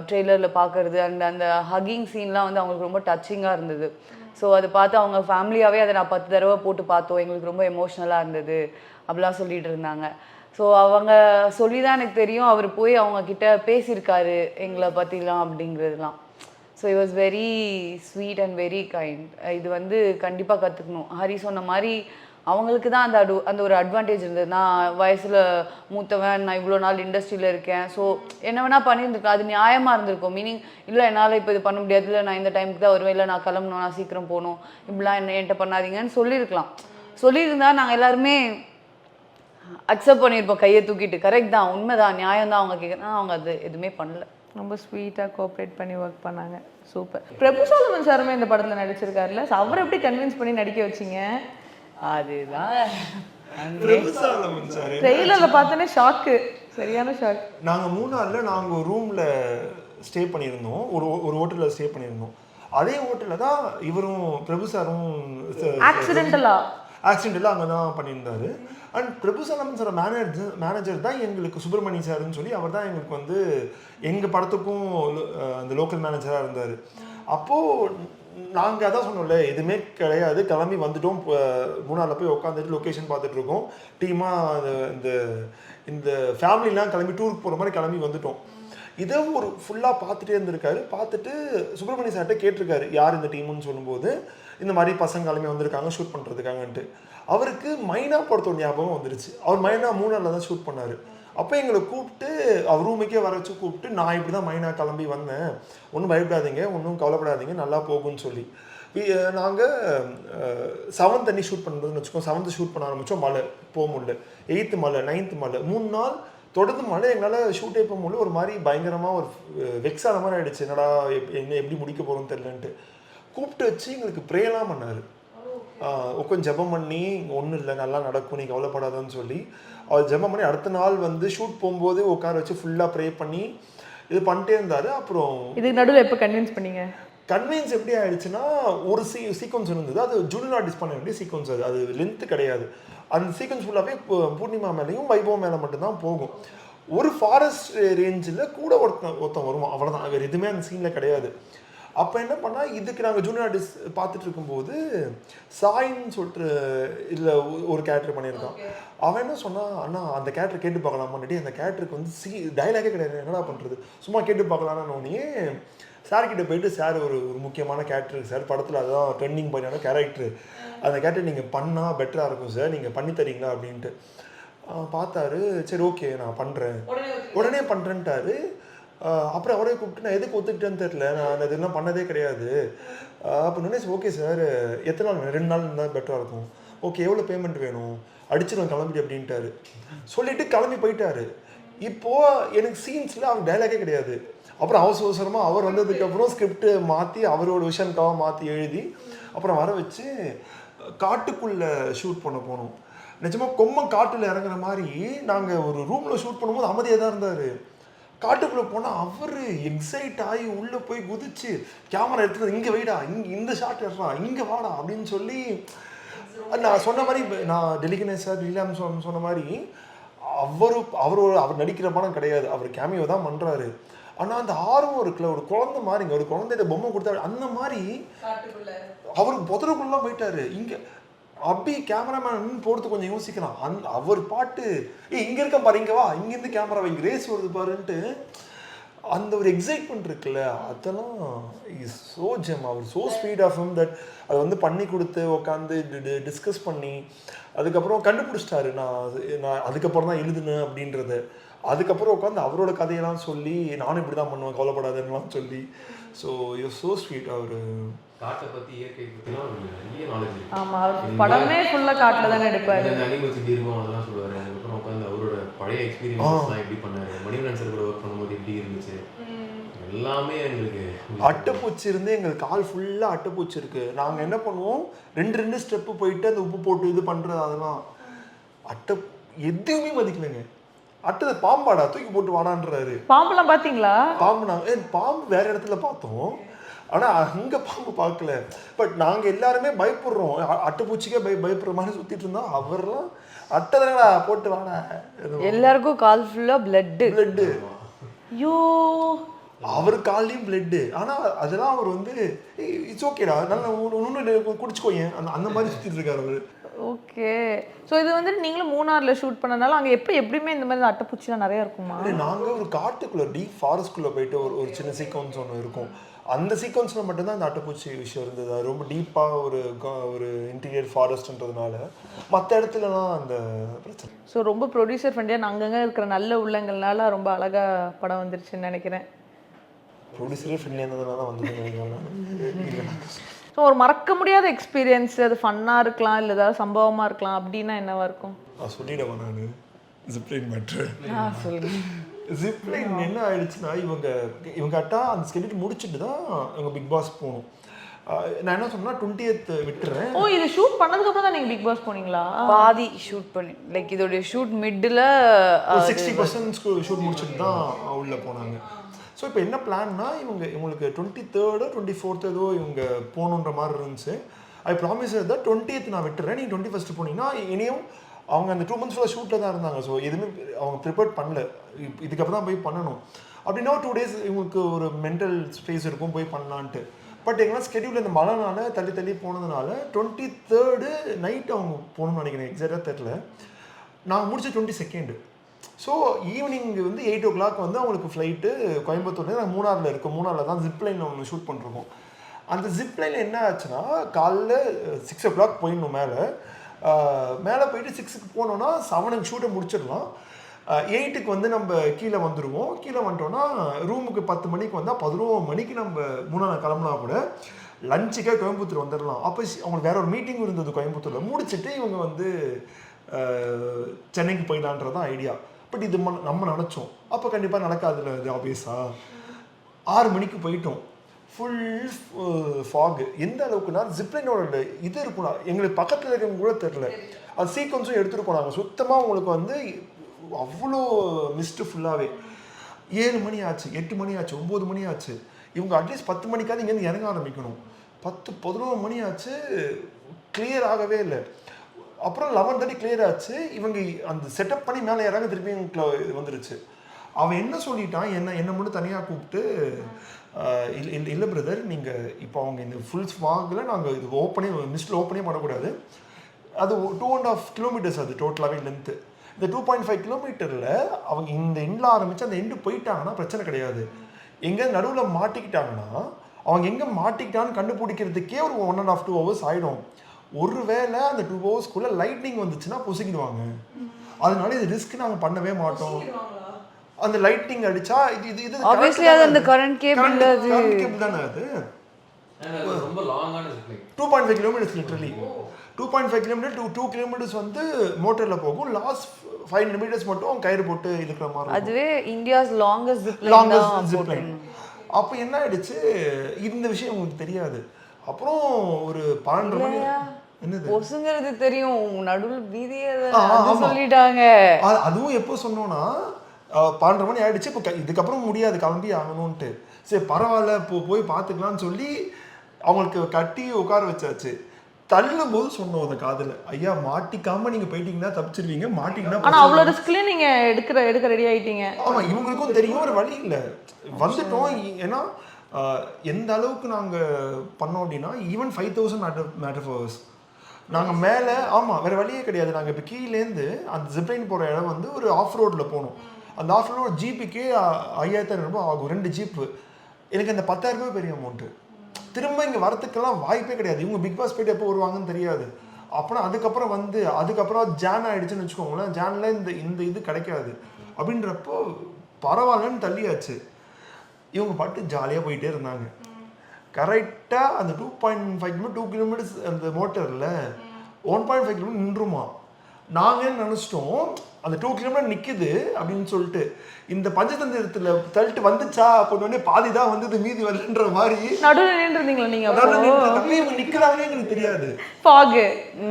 ட்ரெய்லரில் பார்க்குறது அண்ட் அந்த ஹக்கிங் சீன்லாம் வந்து அவங்களுக்கு ரொம்ப டச்சிங்காக இருந்தது. ஸோ அதை பார்த்து அவங்க ஃபேமிலியாகவே அதை நான் 10 தடவை போட்டு பார்த்தோம், எங்களுக்கு ரொம்ப எமோஷ்னலாக இருந்தது அப்படிலாம் சொல்லிட்டு இருந்தாங்க. ஸோ அவங்க சொல்லி தான் எனக்கு தெரியும் அவர் போய் அவங்கக்கிட்ட பேசியிருக்காரு எங்களை பற்றிலாம் அப்படிங்கிறதுலாம். So it was very sweet and very kind. இது வந்து கண்டிப்பாக கற்றுக்கணும். ஹரி சொன்ன மாதிரி அவங்களுக்கு தான் அந்த ஒரு அட்வான்டேஜ் இருந்தது. நான் வயசில் மூத்தவன், நான் இவ்வளோ நாள் இண்டஸ்ட்ரியில் இருக்கேன், ஸோ என்ன வேணால் பண்ணியிருந்துருக்கேன், அது நியாயமாக இருந்திருக்கும். மீனிங் இல்லை என்னால் இப்போ இது பண்ண முடியாது, இல்லை நான் இந்த டைமுக்கு தான் வருவேன், இல்லை நான் கிளம்பணும், நான் சீக்கிரம் போகணும், இப்படிலாம் என்கிட்ட பண்ணாதீங்கன்னு சொல்லியிருக்கலாம். சொல்லியிருந்தா நாங்கள் எல்லாருமே அக்செப்ட் பண்ணியிருப்போம் கையை தூக்கிட்டு. கரெக்ட் தான், உண்மை தான், நியாயம் தான் அவங்க கேட்குறேன். அவங்க அது எதுவுமே பண்ணல. ரொம்ப ஸ்வீட்டாக கோஆப்ரேட் பண்ணி ஒர்க் பண்ணாங்க. சூப்பர். பிரபு சாலமன் சாருமே இந்த படத்தில் நடிச்சிருக்காருல்ல, ஸோ அவரை எப்படி கன்வின்ஸ் பண்ணி நடிக்க வச்சிங்க? அதுதான் ட்ரெய்லரில் பார்த்தோன்னே ஷாக்கு, சரியான ஷாக். நாங்கள் மூணாரில் நாங்கள் ஒரு ரூமில் ஸ்டே பண்ணியிருந்தோம், ஒரு ஹோட்டலில் ஸ்டே பண்ணியிருந்தோம். அதே ஹோட்டலில் தான் இவரும் பிரபு சாரும் ஆக்சிடென்டெல்லாம் அங்கே தான் பண்ணியிருந்தாரு. And Prabhu Solomon sir manager தான் எங்களுக்கு சுப்பிரமணி சார்னு சொல்லி, அவர் தான் எங்களுக்கு வந்து எங்கள் படத்துக்கும் அந்த லோக்கல் மேனேஜராக இருந்தார். அப்போது நாங்கள் அதான் சொன்னோம்ல, எதுவுமே கிடையாது, கிளம்பி வந்துட்டோம், மூணாரில் போய் உட்காந்துட்டு லொக்கேஷன் பார்த்துட்ருக்கோம், டீமாக இந்த ஃபேமிலிலாம் கிளம்பி டூருக்கு போகிற மாதிரி கிளம்பி வந்துட்டோம். இதை ஒரு ஃபுல்லாக பார்த்துட்டே இருந்திருக்காரு. பார்த்துட்டு சுப்பிரமணிய சார்கிட்ட கேட்டிருக்காரு யார் இந்த டீமுன்னு சொல்லும்போது, இந்த மாதிரி பசங்க கிளம்பி வந்திருக்காங்க ஷூட் பண்ணுறதுக்காகன்ட்டு. அவருக்கு மைனா படத்தோட ஞாபகம் வந்துருச்சு. அவர் மைனா மூணாரில் தான் ஷூட் பண்ணார். அப்போ எங்களை கூப்பிட்டு அவர் ரூமுக்கே வர வச்சு கூப்பிட்டு, நான் இப்படி தான் மைனா கிளம்பி வந்தேன், ஒன்றும் பயப்படாதீங்க, ஒன்றும் கவலைப்படாதீங்க, நல்லா போகும்னு சொல்லி. நாங்கள் 7th அன்னி ஷூட் பண்ணுறதுன்னு வச்சுக்கோம். 7th ஷூட் பண்ண ஆரம்பித்தோம், மழை போக முடியல. 8th மழை, 9th மழை, 3 நாள் தொடர்ந்து மழை. எங்களால் ஷூட்டே போக முடியல. ஒரு மாதிரி பயங்கரமாக ஒரு வெக்ஸான மாதிரி ஆகிடுச்சு, என்னடா எப்படி முடிக்க போகிறோன்னு தெரிலன்ட்டு. கூப்பிட்டு வச்சு எங்களுக்கு ப்ரேயெல்லாம் பண்ணார். உட்காந்து ஜெபம் பண்ணி, ஒன்றும் இல்லை நல்லா நடக்கும், நீ கவலைப்படாதன்னு சொல்லி அவர் ஜெபம் பண்ணி அடுத்த நாள் வந்து ஷூட் போகும்போது உட்கார வச்சு ஃபுல்லாக ப்ரே பண்ணி இது பண்ணிட்டே இருந்தார். அப்புறம் இதுக்கு நடுவில் எப்போ கன்வின்ஸ் பண்ணீங்க? கன்வின்ஸ் எப்படி ஆயிடுச்சுன்னா, ஒரு சீக்வன்ஸ் இருந்தது, அது ஜூனியர் ஆர்டிஸ்ட் பண்ண வேண்டிய சீக்வன்ஸ். அது லென்த்து கிடையாது. அந்த சீக்வன்ஸ் ஃபுல்லாகவே பூர்ணிமா மேலேயும் வைபவம் மேலே மட்டும்தான் போகும். ஒரு ஃபாரஸ்ட் ரேஞ்சில் கூட ஒருத்தன் வருவான், அவ்வளோதான், வேறு எதுவுமே அந்த சீனில் கிடையாது. அப்போ என்ன பண்ணால், இதுக்கு நாங்கள் ஜூனியர் ஆர்டிஸ்ட் பார்த்துட்டு இருக்கும்போது சாயின்னு சொல்லிட்டு இதில் ஒரு கேரக்டர் பண்ணியிருக்கான். அவன் என்ன சொன்னான், அண்ணா அந்த கேரக்டர் கேட்டு பார்க்கலாமான்னுட்டு. அந்த கேரக்டருக்கு வந்து டைலாகே கிடையாது, என்னடா பண்ணுறது, சும்மா கேட்டு பார்க்கலான்னு சார்கிட்ட போயிட்டு, சார் ஒரு முக்கியமான கேரக்டர் சார், படத்தில் அதுதான் ட்ரெண்டிங் பண்ணியான கேரக்டர், அந்த கேரக்டர் நீங்கள் பண்ணால் பெட்டராக இருக்கும் சார், நீங்கள் பண்ணி தரீங்களா அப்படின்ட்டு. பார்த்தாரு, சரி ஓகே நான் பண்ணுறேன், உடனே பண்ணுறேன்ட்டாரு. அப்புறம் அவரே கூப்பிட்டு, நான் எதுக்கு ஒத்துக்கிட்டேன்னு தெரில, நான் இதெல்லாம் பண்ணதே கிடையாது அப்படின்னு. ஓகே சார், எத்தனை நாள், 2 நாள் இருந்தால் பெட்டராக இருக்கும், ஓகே எவ்வளோ பேமெண்ட் வேணும், அடிச்சிடும் கிளம்பிட்டு அப்படின்ட்டாரு. சொல்லிவிட்டு கிளம்பி போயிட்டாரு. இப்போது எனக்கு சீன்ஸில் அவர் டைலாகே கிடையாது. அப்புறம் அவசரமாக அவர் வந்ததுக்கப்புறம் ஸ்கிரிப்டு மாற்றி அவரோட விஷனுக்காக மாற்றி எழுதி அப்புறம் வர வச்சு காட்டுக்குள்ளே ஷூட் பண்ண போனோம். நிஜமாக கொம்மன் காட்டில் இறங்குற மாதிரி நாங்கள் ஒரு ரூமில் ஷூட் பண்ணும்போது அமைதியாக தான் இருந்தார். காட்டுக்குள்ளே போனால் அவர் எக்ஸைட் ஆகி உள்ளே போய் குதிச்சு கேமரா எடுத்துகிட்டு, இங்கே வைடா, இந்த ஷாட் எடுறா, இங்கே வாடா அப்படின்னு சொல்லி, நான் சொன்ன மாதிரி, நான் டெலிகனேஸ் சார் லீலாம் சொன்ன மாதிரி அவர் நடிக்கிற படம் கிடையாது, அவர் கேமியோ தான் பண்ணுறாரு. ஆனால் அந்த ஆர்வம் இருக்குல்ல, ஒரு குழந்தை மாதிரிங்க, ஒரு குழந்தைய பொம்மை கொடுத்தாரு, அந்த மாதிரி அவருக்கு புதருக்குள்ளலாம் போயிட்டாரு. இங்கே அப்படி கேமராமேன் போடுறது கொஞ்சம் யோசிக்கலாம். அவர் பாட்டு இங்கே இருக்க பாரு, இங்கே வா, இங்கேருந்து கேமரா வைங்க, ரேஸ் வருது பாருன்ட்டு அந்த ஒரு எக்ஸைட்மெண்ட் இருக்குல்ல, அதெல்லாம் இஸ் ஸோ ஜெம். அவர் so speed of him that அதை வந்து பண்ணி கொடுத்து உட்காந்து டிஸ்கஸ் பண்ணி அதுக்கப்புறம் கண்டுபிடிச்சிட்டாரு. நான் அதுக்கப்புறம் தான் எழுதுனேன் அப்படின்றத. அதுக்கப்புறம் உட்காந்து அவரோட கதையெல்லாம் சொல்லி, நானும் இப்படி தான் பண்ணுவேன் கவலைப்படாதுன்னெலாம் சொல்லி. So you so sweet. அவர் காட்டை பற்றி, இயற்கை பற்றிலாம் நிறைய நாலேஜ் இருக்குது. ஆமாம், படமே ஃபுல்லாக காட்டில் தானே எடுப்பார். அனிமல்ஸ் எப்படி இருக்கும் அதெல்லாம் சொல்லுவார். அதுக்கப்புறம் உட்காந்து அவரோட பழைய எக்ஸ்பீரியன்ஸ்லாம் எப்படி பண்ணார், மணிவண்ணன் சார் கூட ஒர்க் பண்ணும்போது எப்படி இருந்துச்சு, எல்லாமே எங்களுக்கு. அட்டைப்பூச்சி இருந்து எங்களுக்கு கால் ஃபுல்லாக அட்டைப்பூச்சி இருக்குது. நாங்கள் என்ன பண்ணுவோம், 2 ஸ்டெப்பு போயிட்டு அந்த உப்பு போட்டு இது பண்ணுறது, அதெல்லாம் எதுவுமே மதிக்கலைங்க. அட்டது பாம்பாடா தூக்கி போட்டு வாடான்றாரு. பாம்பெல்லாம் பாத்தீங்களா? பாம்பு பாம்பு வேற இடத்துல பார்த்தோம், ஆனா அங்க பாம்பு பார்க்கல. பட் நாங்க எல்லாருமே பயப்படுறோம், அட்டைப்பூச்சிக்கே பயப்படுற மாதிரி சுத்திட்டு இருந்தோம். அவர்லாம் அட்டதா போட்டு வாடா. எல்லாருக்கும் கால் ஃபுல்லா பிளட். ஐயோ, அவர் காலையும் பிளட்டு. ஆனா அதெல்லாம் அவர் வந்து இட்ஸ் ஓகேடா, நல்லா ஒன்று குடிச்சுக்கோங்க அந்த மாதிரி சுத்திட்டு இருக்காரு அவரு. ஓகே. ஸோ இது வந்து நீங்களும் மூணார்ல ஷூட் பண்ணனால அங்கே எப்பயுமே இந்த மாதிரி அட்டைப்பூச்சிலாம் நிறைய இருக்குமா? நாங்க ஒரு காட்டுக்குள்ள டீப் ஃபாரஸ்ட்குள்ள போயிட்டு ஒரு சின்ன சீக்வன்ஸ் ஒன்று இருக்கும். அந்த சீக்வன்ஸ்ல மட்டும்தான் அந்த அட்டைப்பூச்சி விஷயம் இருந்தது. அது ரொம்ப டீப்பா ஒரு இன்டீரியர் ஃபாரஸ்ட்ன்றதுனால மற்ற இடத்துலலாம் அந்த பிரச்சனை. ஸோ ரொம்ப ப்ரொடியூசர் ஃப்ரெண்டியாக அங்கங்கே இருக்கிற நல்ல உள்ளங்கள்னால ரொம்ப அழகா படம் வந்துருச்சுன்னு நினைக்கிறேன். ப்ரொடியூசரே ஃப்ரெண்ட்லியாக இருந்ததுனால வந்து ஸோ ஒரு மறக்க முடியாத எக்ஸ்பீரியன்ஸ், அது ஃபன்னாக இருக்கலாம் இல்லை ஏதாவது சம்பவமாக இருக்கலாம், அப்படின்னா என்னவா இருக்கும்? சொல்லிடுவேன் நான். ஜிப்லைன் மேட்ரு சொல்லுங்க. ஜிப்லைன் என்ன ஆயிடுச்சுன்னா, இவங்க அட்டா அந்த ஸ்கெடியூல் முடிச்சுட்டு தான் இவங்க பிக் பாஸ் போகணும். நான் என்ன சொன்னா 20th விட்டுறேன். ஓ, இது ஷூட் பண்ணதுக்கப்புறம் தான் நீங்கள் பிக் பாஸ் போனீங்களா? பாதி ஷூட் பண்ணி லைக் இதோடைய ஷூட் மிட்டில் 60% ஷூட் முடிச்சுட்டு தான் உள்ள போனாங்க. ஸோ இப்போ என்ன பிளான்னா, இவங்களுக்கு 23rd 24th ஏதோ இவங்க போகணுன்ற மாதிரி இருந்துச்சு. ஐ ப்ராமிஸ் தான் 20th நான் விட்டுறேன், நீங்கள் 21st போனீங்கன்னா இனியும் அவங்க அந்த 2 months ஃபுல்லாக ஷூட்டில் தான் இருந்தாங்க. ஸோ எதுவுமே அவங்க ப்ரிப்பேர் பண்ணல, இதுக்கப்புறம் தான் போய் பண்ணணும். அப்படின்னா 2 days இவங்களுக்கு ஒரு மென்டல் ஸ்பேஸ் இருக்கும் போய் பண்ணலான்ட்டு. பட் எங்கெல்லாம் ஸ்கெடியூல் இந்த மழைனால தள்ளி போனதுனால 23rd நைட் அவங்க போகணும்னு நினைக்கிறேன், எக்ஸாக்டாக தெரியல. நாங்கள் முடிச்ச 22nd. ஸோ ஈவினிங் வந்து 8 o'clock வந்து அவங்களுக்கு ஃப்ளைட்டு கோயம்புத்தூர்லேருந்து. நாங்கள் மூணாரில் இருக்கோம், மூணாரில் தான் ஜிப்லைனில் ஒன்று ஷூட் பண்ணிருக்கோம். அந்த ஜிப்லைனில் என்ன ஆச்சுன்னா, காலைல 6 o'clock போயிடணும் மேலே போயிட்டு 6க்கு போனோன்னா 7க்கு ஷூட்டை முடிச்சிடலாம். 8க்கு வந்து நம்ம கீழே வந்துடுவோம். கீழே வந்துட்டோன்னா ரூமுக்கு 10 மணிக்கு வந்தால் 11 மணிக்கு நம்ம மூணாறு கிளம்புனா கூட லஞ்சுக்கே கோயம்புத்தூர் வந்துடலாம். அப்போ அவங்களுக்கு வேற ஒரு மீட்டிங் இருந்தது கோயம்புத்தூரில், முடிச்சுட்டு இவங்க வந்து சென்னைக்கு போயிடலான்றது தான் ஐடியா. பட் இது நம்ம நினச்சோம், அப்போ கண்டிப்பாக நடக்காதுல்ல, அது ஆப்வியஸாக. 6 மணிக்கு போயிட்டோம், ஃபுல் ஃபாகு. எந்த அளவுக்குன்னா ஜிப்லைனோட இது இருக்கும்னா எங்களுக்கு பக்கத்தில் இருக்கவங்க கூட தெரில. அது சீக்வன்ஸும் எடுத்துகிட்டு போனாங்க. சுத்தமாக உங்களுக்கு வந்து அவ்வளோ மிஸ்ட்டு ஃபுல்லாகவே. 7 மணி ஆச்சு, 8 மணி ஆச்சு, 9 மணி ஆச்சு. இவங்க அட்லீஸ்ட் 10 மணிக்காவது இங்கேருந்து இறங்க ஆரம்பிக்கணும். 10-11 மணி ஆச்சு, கிளியர் ஆகவே இல்லை. அப்புறம் 11:30 கிளியர் ஆச்சு. இவங்க அந்த செட்டப் பண்ணி மேலே இறங்க திருப்பி வந்துருச்சு. அவன் என்ன சொல்லிட்டான், என்ன மட்டும் தனியாக கூப்பிட்டு, இல்லை பிரதர், நீங்கள் இப்போ அவங்க இந்த ஃபுல் ஸ்வாகில் நாங்கள் இது மிஸ்டில் ஓப்பனே பண்ணக்கூடாது. அது 2.5 kilometers அது டோட்டலாகவே லென்த்து. இந்த 2.5 kilometerல அவங்க இந்த எண்டில் ஆரம்பித்து அந்த எண்டு போயிட்டாங்கன்னா பிரச்சனை கிடையாது. எங்கே நடுவில் மாட்டிக்கிட்டாங்கன்னா, அவங்க எங்கே மாட்டிக்கிட்டான்னு கண்டுபிடிக்கிறதுக்கே ஒரு 1.5 2 hours ஆகிடும். ஒருவேளை அந்த 2 hours லைட்னிங் வந்துச்சுன்னா பொசுக்கிடுவாங்க. அதனால இது ரிஸ்க் நாங்கள் பண்ணவே மாட்டோம். அந்த லைட்டிங் அடிச்சா இது ஆப்வியஸ்லி அது அந்த கரண்ட் கேபிள் தானே. அது ரொம்ப லாங்கான zipline, 2.5 kilometers literally. 2.5 kilometers 2 kilometers வந்து மோட்டரில் போகும். லாஸ்ட் 5 minutes மட்டும் கயிறு போட்டு இருக்கிற மாதிரி. அதுவே இந்தியாஸ் லாங்கஸ்ட் ஜிப்லைன். அப்போ என்ன ஆயிடுச்சு, இந்த விஷயம் உங்களுக்கு தெரியாது. அப்புறம் ஒரு 12 மணி, என்னது பொசுங்கிறது தெரியும், நடுவில் வீதியே சொல்லிட்டாங்க. அதுவும் எப்போ சொன்னோன்னா 12 மணி ஆயிடுச்சு. இப்போ இதுக்கப்புறம் முடியாது, கிளம்பி ஆகணும்ன்ட்டு. சரி பரவாயில்ல, போய் பார்த்துக்கலான்னு சொல்லி அவங்களுக்கு கட்டி உட்கார வச்சாச்சு. தள்ளும் போது சொன்னோம் அந்த காதில், ஐயா மாட்டிக்காம நீங்கள் போயிட்டீங்கன்னா தப்பிச்சிருவீங்க, மாட்டிங்கன்னா. ஆனால் அவ்வளோ ரிஸ்க்லேயும் நீங்கள் எடுக்க ரெடி ஆகிட்டீங்க. ஆமாம், இவங்களுக்கும் தெரியும், ஒரு வழி இல்லை, வந்துட்டோம். ஏன்னா எந்த அளவுக்கு நாங்கள் பண்ணோம் அப்படின்னா, ஈவன் 5,000 மேட்டர் ஃபார்ஸ் நாங்கள் மேலே. ஆமாம், வேறு வழியே கிடையாது. நாங்கள் இப்போ கீழேருந்து அந்த ஜிப்லைன் போகிற இடம் வந்து ஒரு ஆஃப் ரோடில் போகணும். அந்த ஆஃப் ரோடு ஜீப்புக்கே 5,000 ரூபாய் ஆகும், 2 ஜீப்பு. எனக்கு அந்த 10,000 ரூபாய் பெரிய அமௌண்ட்டு. திரும்ப இங்கே வரத்துக்கெல்லாம் வாய்ப்பே கிடையாது. இவங்க பிக் பாஸ் போய்ட்டு எப்போ வருவாங்கன்னு தெரியாது. அப்புறம் அதுக்கப்புறம் ஜான் ஆகிடுச்சுன்னு வச்சுக்கோங்களேன். ஜானில் இந்த இது கிடைக்காது. அப்படின்றப்போ பரவாயில்லன்னு தள்ளியாச்சு. இவங்க பாட்டு ஜாலியாக போயிட்டே இருந்தாங்க. கரெக்டாக அந்த 2 kilometers அந்த மோட்டரில் 1.5 kilometers நின்றுமா. நாங்கள் நினச்சிட்டோம் அந்த 2 kilometers நிற்குது அப்படின்னு சொல்லிட்டு, இந்த பஞ்சதந்திரத்தில் தள்ளிட்டு வந்துச்சா அப்படின்னு பாதி தான் வந்தது, மீதி வரலன்ற மாதிரி நடுவில் நின்றுருந்தீங்களா நீங்கள்? நிற்கிறாங்கன்னு எனக்கு தெரியாது.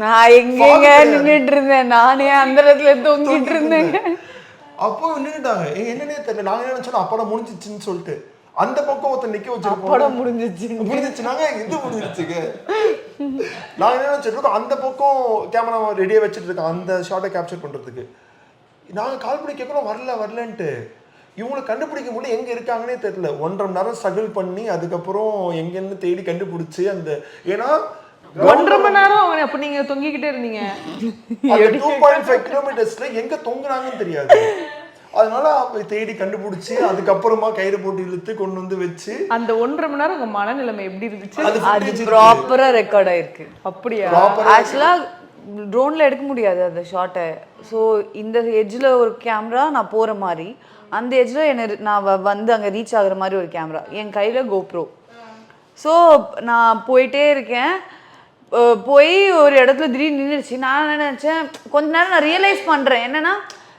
நான் எங்கெங்க நின்றுட்டு இருந்தேன், நானே அந்த இடத்துல தொங்கிட்டு இருந்தேன். அப்போ நின்றுட்டாங்க என்னன்னே தெரியல. நாங்க என்ன நினைச்சோம் அப்படம் முடிஞ்சிச்சுன்னு சொல்லிட்டு அந்த பக்கம் ஒருத்தர் நிக்க வச்சிருக்கோம். படம் முடிஞ்சிச்சுனாங்க இது முடிஞ்சிருச்சுங்க. நாங்க என்ன நினைச்சிருக்கோம் அந்த பக்கம் கேமரா ரெடியா வச்சுட்டு இருக்கோம் அந்த ஷார்ட்டை கேப்சர் பண்றதுக்கு. நாங்க கால் பண்ணி கேட்கறோம் வரலன்ட்டு. இவங்களை கண்டுபிடிக்க முடியல, எங்க இருக்காங்கன்னே தெரியல. 1.5 மணி நேரம் ஸ்ட்ரகிள் பண்ணி அதுக்கப்புறம் எங்கன்னு தேடி கண்டுபிடிச்சு அந்த ஏன்னா 1.5 மணி நேரம் அப்ப நீங்க தொங்கிக்கிட்டே இருந்தீங்க. 2.5 கிலோமீட்டர்ஸ்ல எங்க தொங்குறாங்கன்னு தெரியாது. அதனால தேடி கண்டுபிடிச்சு அதுக்கப்புறமா கயிறு போட்டு இழுத்து கொண்டு வந்து வச்சு அந்த 1.5 மணி நேரம் உங்க மனநிலைமை எப்படி இருந்துச்சு? அது ப்ராப்பரா ரெக்கார்ட் ஆயிருக்கு. அப்படியா? ஆக்சுவலா ட்ரோன்ல எடுக்க முடியாது அந்த ஷாட்டை. ஸோ இந்த எட்ஜில் ஒரு கேமரா நான் போகிற மாதிரி, அந்த எட்ஜில் என்ன நான் வந்து அங்கே ரீச் ஆகுற மாதிரி ஒரு கேமரா, என் கையில் கோப்ரோ. ஸோ நான் போயிட்டே இருக்கேன். போய் ஒரு இடத்துல திடீர்னு நின்றுச்சு. நான் என்ன நினச்சேன், கொஞ்ச நேரம் நான் ரியலைஸ் பண்ணுறேன் என்னென்னா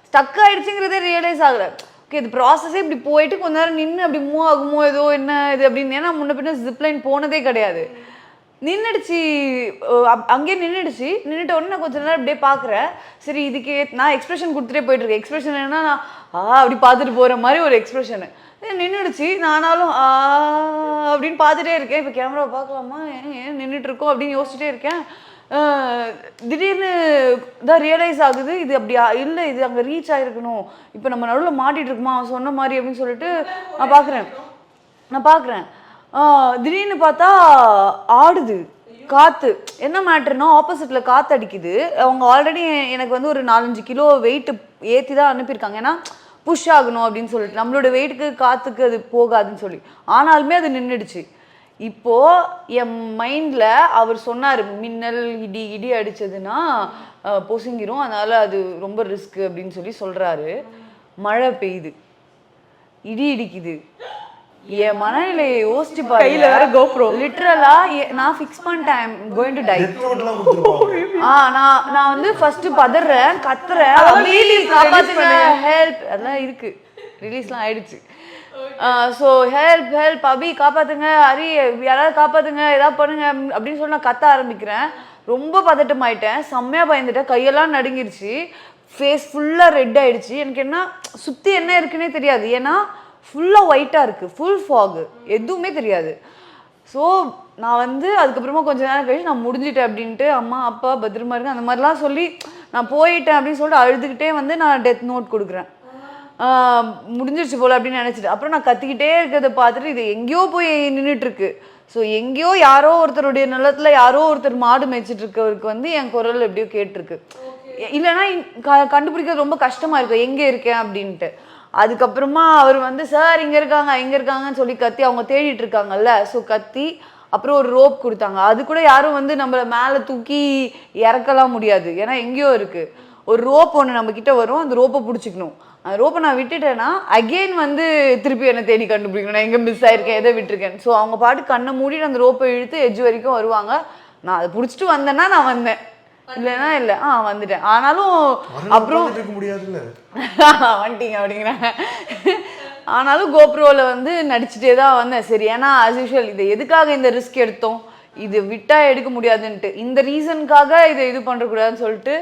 ஸ்டக் ஆகிடுச்சுங்கிறதே ரியலைஸ் ஆகலை. ஓகே இது ப்ராசஸே இப்படி போயிட்டு கொஞ்ச நேரம் நின்று அப்படி மூவ் ஆகுமோ ஏதோ என்ன இது அப்படின்னு. ஏன்னா முன்ன பின்ன ஜிப்லைன் போனதே கிடையாது. நின்றுடுச்சு, அங்கேயே நின்றுடுச்சு. நின்றுட்ட உடனே நான் கொஞ்ச நேரம் அப்படியே பார்க்குறேன். சரி இதுக்கு நான் எக்ஸ்பிரஷன் கொடுத்துட்டே போயிட்டுருக்கேன். எக்ஸ்பிரஷன் என்னன்னா நான் அப்படி பார்த்துட்டு போகிற மாதிரி ஒரு எக்ஸ்பிரஷனு. நின்றுடுச்சு. நானாலும் அப்படின்னு பார்த்துட்டே இருக்கேன். இப்போ கேமராவை பார்க்கலாமா, ஏன் நின்றுட்டுருக்கோம் அப்படின்னு யோசிச்சுட்டே இருக்கேன். திடீர்னு தான் ரியலைஸ் ஆகுது இது அப்படி இல்லை, இது அங்கே ரீச் ஆகிருக்கணும், இப்போ நம்ம நடுவில் மாட்டிகிட்டு இருக்குமா அவன் சொன்ன மாதிரி அப்படின்னு சொல்லிட்டு நான் பார்க்குறேன். திடீர்னு பார்த்தா ஆடுது காற்று. என்ன மேட்ருன்னா ஆப்போசிட்டில் காற்று அடிக்குது. அவங்க ஆல்ரெடி எனக்கு வந்து ஒரு 4-5 கிலோ வெயிட்டு ஏற்றி தான் அனுப்பியிருக்காங்க. ஏன்னா புஷ் ஆகணும் அப்படின்னு சொல்லிட்டு நம்மளோட வெயிட்டுக்கு காற்றுக்கு அது போகாதுன்னு சொல்லி. ஆனாலுமே அது நின்றுடுச்சு. இப்போது என் மைண்டில் அவர் சொன்னார் மின்னல் இடி அடித்ததுன்னா பொசுங்கிரும், அதனால் அது ரொம்ப ரிஸ்க்கு அப்படின்னு சொல்லி சொல்கிறாரு. மழை பெய்யுது, இடி இடிக்குது. என் மனநிலையை யோசிச்சு கையில வேற GoPro. லிட்டரலா நான் ஃபிக்ஸ் பண்ணிட்டேன் கோயிங் டு டை. நான் வந்து ஃபர்ஸ்ட் பதறேன், கத்துறேன், காப்பாத்துங்க ஹெல்ப் அதெல்லாம் இருக்கு, ரிலீஸ்லாம் ஆயிடுச்சு. ஸோ ஹெல்ப் அபி காப்பாத்துங்க, ஹரி யாராவது காப்பாத்துங்க, ஏதாவது பண்ணுங்க அப்படின்னு சொல்லி நான் கத்த ஆரம்பிக்கிறேன். ரொம்ப பதட்டம் ஆயிட்டேன், செம்மையா பயந்துட்டேன், கையெல்லாம் நடுங்கிருச்சு, ஃபேஸ் ஃபுல்லாக ரெட் ஆயிடுச்சு. எனக்கு என்ன சுற்றி என்ன இருக்குன்னே தெரியாது. ஏன்னா ஃபுல்லாக ஒயிட்டாக இருக்குது, ஃபுல் ஃபாகு, எதுவுமே தெரியாது. ஸோ நான் வந்து அதுக்கப்புறமா கொஞ்ச நேரம் கழிச்சு நான் முடிஞ்சிட்டேன் அப்படின்ட்டு அம்மா அப்பா பத்திரமா இருக்கு அந்த மாதிரிலாம் சொல்லி நான் போயிட்டேன் அப்படின்னு சொல்லிட்டு அழுதுகிட்டே வந்து நான் டெத் நோட் கொடுக்குறேன். முடிஞ்சிருச்சு போல் அப்படின்னு நினச்சிட்டு அப்புறம் நான் கத்திக்கிட்டே இருக்கிறத பார்த்துட்டு இது எங்கேயோ போய் நின்றுட்டுருக்கு. ஸோ எங்கேயோ யாரோ ஒருத்தருடைய நிலத்தில் யாரோ ஒருத்தர் மாடு மேய்ச்சிட்டு இருக்கவருக்கு வந்து என் குரல் எப்படியோ கேட்டிருக்கு. இல்லைன்னா கண்டுபிடிக்கிறது ரொம்ப கஷ்டமாக இருக்கும் எங்கே இருக்கேன் அப்படின்ட்டு. அதுக்கப்புறமா அவர் வந்து சார் இங்கே இருக்காங்கன்னு சொல்லி கத்தி அவங்க தேடிட்டு இருக்காங்கல்ல. ஸோ கத்தி அப்புறம் ஒரு ரோப் கொடுத்தாங்க. அது கூட யாரும் வந்து நம்மளை மேலே தூக்கி இறக்கலாம் முடியாது, ஏன்னா எங்கேயோ இருக்குது. ஒரு ரோப் ஒன்று நம்மக்கிட்ட வரும், அந்த ரோப்பை பிடிச்சிக்கணும். அந்த ரோப்பை நான் விட்டுட்டேன்னா அகெயின் வந்து திருப்பி என்னை தேடி கண்டுபிடிக்கணும், நான் எங்கே மிஸ் ஆயிருக்கேன், எதை விட்டுருக்கேன். ஸோ அவங்க பாட்டு கண்ணை மூடிட்டு அந்த ரோப்பை இழுத்து எட்ஜ் வரைக்கும் வருவாங்க. நான் அதை பிடிச்சிட்டு வந்தேன்னா நான் வந்தேன், இல்லைன்னா இல்லை வந்துட்டேன். ஆனாலும் அப்புறம் வந்துட்டீங்க அப்படிங்கிறாங்க. ஆனாலும் கோப்ரோவில் வந்து நடிச்சுட்டே தான் வந்தேன். சரி, ஏன்னா ஆஸ் யூஷுவல் இதை எதுக்காக இந்த ரிஸ்க் எடுத்தோம், இது விட்டால் எடுக்க முடியாதுன்ட்டு, இந்த ரீசனுக்காக இதை இது பண்ணுறக்கூடாதுன்னு சொல்லிட்டு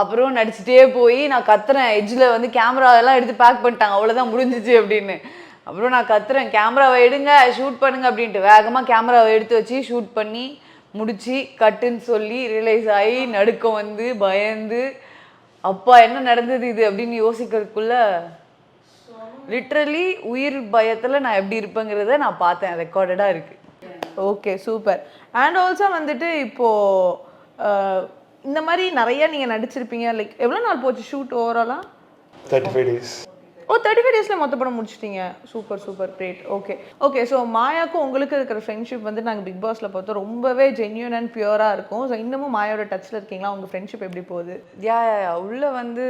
அப்புறம் நடிச்சுட்டே போய் நான் கத்துறேன். எட்ஜில் வந்து கேமரா எல்லாம் எடுத்து பேக் பண்ணிட்டாங்க, அவ்வளோதான் முடிஞ்சிச்சு அப்படின்னு. அப்புறம் நான் கத்துறேன் கேமராவை எடுங்க ஷூட் பண்ணுங்க அப்படின்ட்டு. வேகமாக கேமராவை எடுத்து வச்சு ஷூட் பண்ணி முடிச்சு கட்டுன்னு சொல்லி ரியலைஸ் ஆகி நடுக்கம் வந்து பயந்து அப்பா என்ன நடந்தது இது அப்படின்னு யோசிக்கிறதுக்குள்ள லிட்ரலி உயிர் பயத்தில் நான் எப்படி இருப்பேங்கிறத நான் பார்த்தேன், ரெக்கார்டடாக இருக்குது. Okay super. அண்ட் ஆல்சோ வந்துட்டு இப்போது இந்த மாதிரி நிறைய நீங்கள் நடிச்சிருப்பீங்க. லைக் எவ்வளோ நாள் போச்சு ஷூட் ஓவராலாக? 35 days. 35 டேஸில் மொத்த படம் முடிச்சிட்டிங்க. Super great. ஓகே ஸோ மாயாவுக்கும் உங்களுக்கு இருக்கிற ஃப்ரெண்ட்ஷிப் வந்து நாங்கள் பிக் பாஸில் பார்த்தோம், ரொம்பவே ஜென்யூன் அண்ட் பியூராக இருக்கும். ஸோ இன்னமும் மாயாவோட டச்சில் இருக்கீங்களா? உங்கள் ஃப்ரெண்ட்ஷிப் எப்படி போகுது? யா உள்ளே வந்து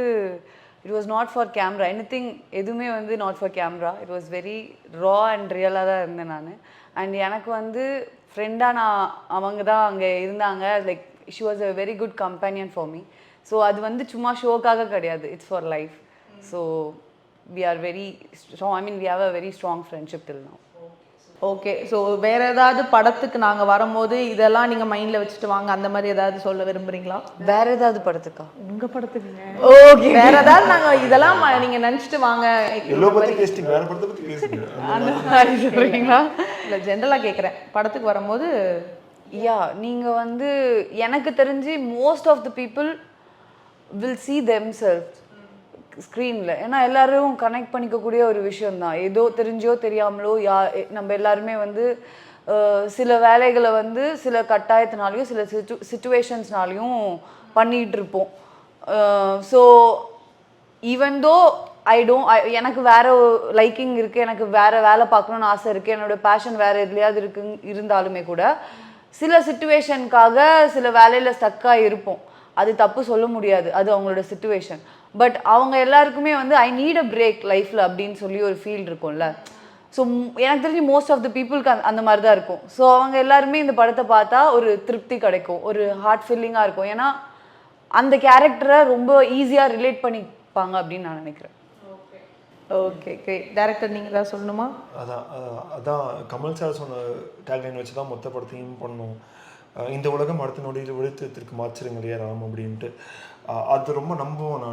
it was not for camera, anything எதுவுமே வந்து not for camera. It was very raw and ரியலாக தான் இருந்தேன் நான். அண்ட் எனக்கு வந்து ஃப்ரெண்டாக அவங்க தான் அங்கே இருந்தாங்க. Like she was a very good companion for me. So அது வந்து சும்மா ஷோக்காக கிடையாது, it's for life. So we are very strong, I mean we have a very strong friendship till now. Okay, so வேற ஏதாவது படத்துக்கு நாங்க வரும்போது இதெல்லாம் நீங்க மைண்ட்ல வச்சுட்டு வாங்க அந்த மாதிரி ஏதாவது சொல்ல விரும்புறீங்களா? வேற ஏதாவது படத்துக்கா? உங்க படத்துக்குங்க. ஓகே, வேற ஏதாவது நாங்க இதெல்லாம் நீங்க நினைச்சிட்டு வாங்க எல்லோ பத்தி பேசிட்டீங்க, வேற படத்தை பத்தி பேசுங்க. அந்த மாதிரி சொல்றீங்களா? இல்ல ஜென்ரலா கேக்குறேன். படத்துக்கு வரும்போது யா நீங்க வந்து எனக்கு தெரிஞ்சு most of the people will see themselves ஸ்க்ரீனில். ஏன்னா எல்லாரும் கனெக்ட் பண்ணிக்கக்கூடிய ஒரு விஷயம்தான். ஏதோ தெரிஞ்சோ தெரியாமலோ நம்ம எல்லாருமே வந்து சில வேலைகளை வந்து சில கட்டாயத்தினாலையும் சில சிச்சுவேஷன்ஸ்னாலையும் பண்ணிகிட்டு இருப்போம். ஸோ ஈவன் தோ எனக்கு வேற லைக்கிங் இருக்குது, எனக்கு வேற வேலை பார்க்கணுன்னு ஆசை இருக்குது, என்னோடய பேஷன் வேறு எதுலையாவது இருந்தாலுமே கூட சில சிச்சுவேஷனுக்காக சில வேலையில் ஸ்டக்காக இருப்போம். அது தப்பு சொல்ல முடியாது, அது அவங்களோட சிச்சுவேஷன். பட் அவங்க எல்லாருக்குமே வந்து ஐ நீட் அ பிரேக் லைஃப்பில் அப்படின்னு சொல்லி ஒரு ஃபீல் இருக்கும்ல. ஸோ எனக்கு தெரிஞ்சு மோஸ்ட் ஆஃப் த பீப்புளுக்கு அந்த மாதிரி தான் இருக்கும். ஸோ அவங்க எல்லாருமே இந்த படத்தை பார்த்தா ஒரு திருப்தி கிடைக்கும், ஒரு ஹார்ட் ஃபில்லிங்காக இருக்கும். ஏன்னா அந்த கேரக்டரை ரொம்ப ஈஸியாக ரிலேட் பண்ணிப்பாங்க அப்படின்னு நான் நினைக்கிறேன். Okay great. டைரக்டர் நீங்கள் தான் சொல்லணுமா? அதான் கமல் சார் சொன்ன டேக்லைன் வச்சு தான் மொத்த படத்தையும் பண்ணோம். இந்த உலகம் அடுத்த நொடியில் விழுத்தத்திற்கு மாற்றிருங்க ராம் அப்படின்ட்டு. அது ரொம்ப நம்புவோம்.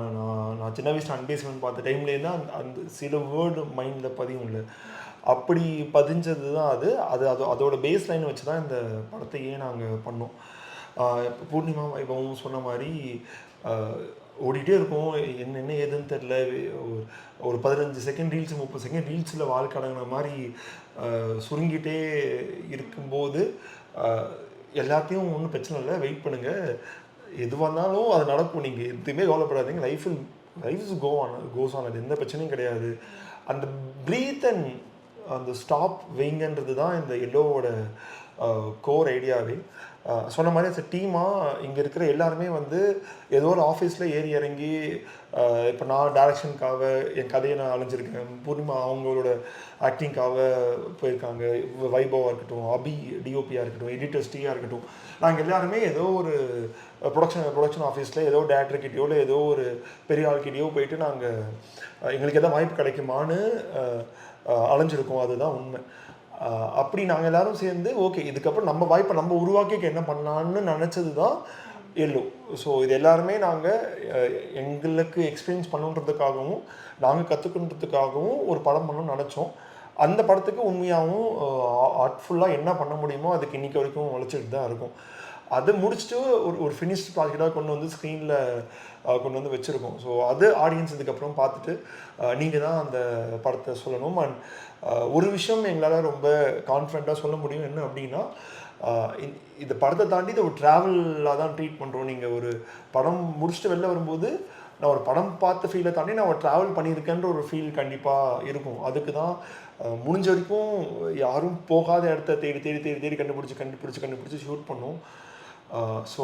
நான் சின்ன வயசில் அன்பேஸ்மெண்ட் பார்த்த டைம்லேயே தான் அந்த சில வேர்டு மைண்டில் பதியும் இல்லை, அப்படி பதிஞ்சது தான் அதோட பேஸ் லைன் வச்சு தான் இந்த படத்தையே நாங்கள் பண்ணோம். இப்போ பூர்ணிமா வைபவம் சொன்ன மாதிரி ஓடிட்டே இருக்கும், என்ன ஏதுன்னு தெரில. ஒரு 15 செகண்ட் ரீல்ஸ் 30 செகண்ட் ரீல்ஸில் வாழ்க்கை அடங்கின மாதிரி சுருங்கிட்டே இருக்கும்போது எல்லாத்தையும் ஒன்றும் பிரச்சனை இல்லை, வெயிட் பண்ணுங்கள், எதுவாக இருந்தாலும் அது நடக்கும், நீங்கள் எதுவுமே கவலைப்படாதீங்க, லைஃப் இஸ் கோஸ் ஆன், அது எந்த பிரச்சனையும் கிடையாது. அந்த ப்ரீத் அண்ட் அந்த ஸ்டாப் வைங்கன்றது தான் இந்த எல்லோவோட கோர் ஐடியாவே. சொன்ன மாதிரி அந்த டீமாக இங்கே இருக்கிற எல்லாருமே வந்து ஏதோ ஒரு ஆஃபீஸில் ஏறி இறங்கி, இப்போ நான் டைரக்ஷனுக்காக என் கதையை நான் அலைஞ்சிருக்கேன், பூர்ணிமா அவங்களோட ஆக்டிங்காக போயிருக்காங்க, வைபவாக இருக்கட்டும், அபி டிஓபியாக இருக்கட்டும், எடிட்டர்ஸ் டீயாக இருக்கட்டும், நாங்கள் எல்லாருமே ஏதோ ஒரு ப்ரொடக்ஷன் ஆஃபீஸில் ஏதோ டேரக்டர்கிட்டயோ இல்லை ஏதோ ஒரு பெரிய ஆள்கிட்டயோ போயிட்டு நாங்கள் எங்களுக்கு எதாவது வாய்ப்பு கிடைக்குமான்னு அலைஞ்சிருக்கோம். அதுதான் உண்மை. அப்படி நாங்கள் எல்லாரும் சேர்ந்து ஓகே இதுக்கப்புறம் நம்ம வாய்ப்பை நம்ம உருவாக்கிக்க என்ன பண்ணலான்னு நினச்சது தான் எல்லோ. ஸோ இது எல்லாருமே நாங்கள் எங்களுக்கு எக்ஸ்பீரியன்ஸ் பண்ணுன்றதுக்காகவும் நாங்கள் கற்றுக்கணுன்றதுக்காகவும் ஒரு படம் பண்ணணும்னு நினச்சோம். அந்த படத்துக்கு உண்மையாகவும் ஆர்ட்ஃபுல்லாக என்ன பண்ண முடியுமோ அதுக்கு இன்றைக்கி வரைக்கும் உழைச்சிட்டு தான் இருக்கும். அதை முடிச்சுட்டு ஒரு ஃபினிஷ்ட் ப்ராஜெக்டாக கொண்டு வந்து ஸ்க்ரீனில் கொண்டு வந்து வச்சுருக்கோம். ஸோ அது ஆடியன்ஸ் இதுக்கப்புறம் பார்த்துட்டு நீங்கள் தான் அந்த படத்தை சொல்லணும். அண்ட் ஒரு விஷயம் எங்களால் ரொம்ப கான்ஃபிடண்ட்டாக சொல்ல முடியும் என்ன அப்படின்னா, இந்த படத்தை தாண்டி இதை ஒரு ட்ராவலாக தான் ட்ரீட் பண்ணுறோம். நீங்கள் ஒரு படம் முடிச்சுட்டு வெளில வரும்போது நான் ஒரு படம் பார்த்த ஃபீலை தாண்டி நான் ஒரு ட்ராவல் பண்ணியிருக்கேன்ற ஒரு ஃபீல் கண்டிப்பாக இருக்கும். அதுக்கு தான் முடிஞ்ச வரைக்கும் யாரும் போகாத இடத்த தேடி தேடி தேடி தேடி கண்டுபிடிச்சி ஷூட் பண்ணோம். ஸோ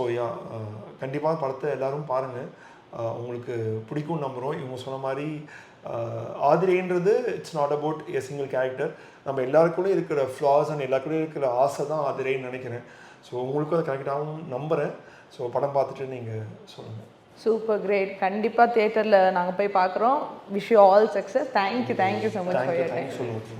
கண்டிப்பாக படத்தை எல்லோரும் பாருங்கள், உங்களுக்கு பிடிக்கும்னு நம்புகிறோம். இவங்க சொன்ன மாதிரி ஆதிரேன்றது it's not about a single character, நம்ம எல்லாருக்குள்ளே இருக்கிற ஃப்ளாஸ் அண்ட் எல்லாருக்குள்ளே இருக்கிற ஆசை தான் ஆதிரேன்னு நினைக்கிறேன். ஸோ உங்களுக்கும் அதை கரெக்டாகவும் நம்புகிறேன். ஸோ படம் பார்த்துட்டு நீங்கள் சொல்லுங்கள். Super great. கண்டிப்பாக தியேட்டரில் நாங்கள் போய் பார்க்குறோம். Wish you all success. Thank you so much for your time. சொல்லுங்கள்.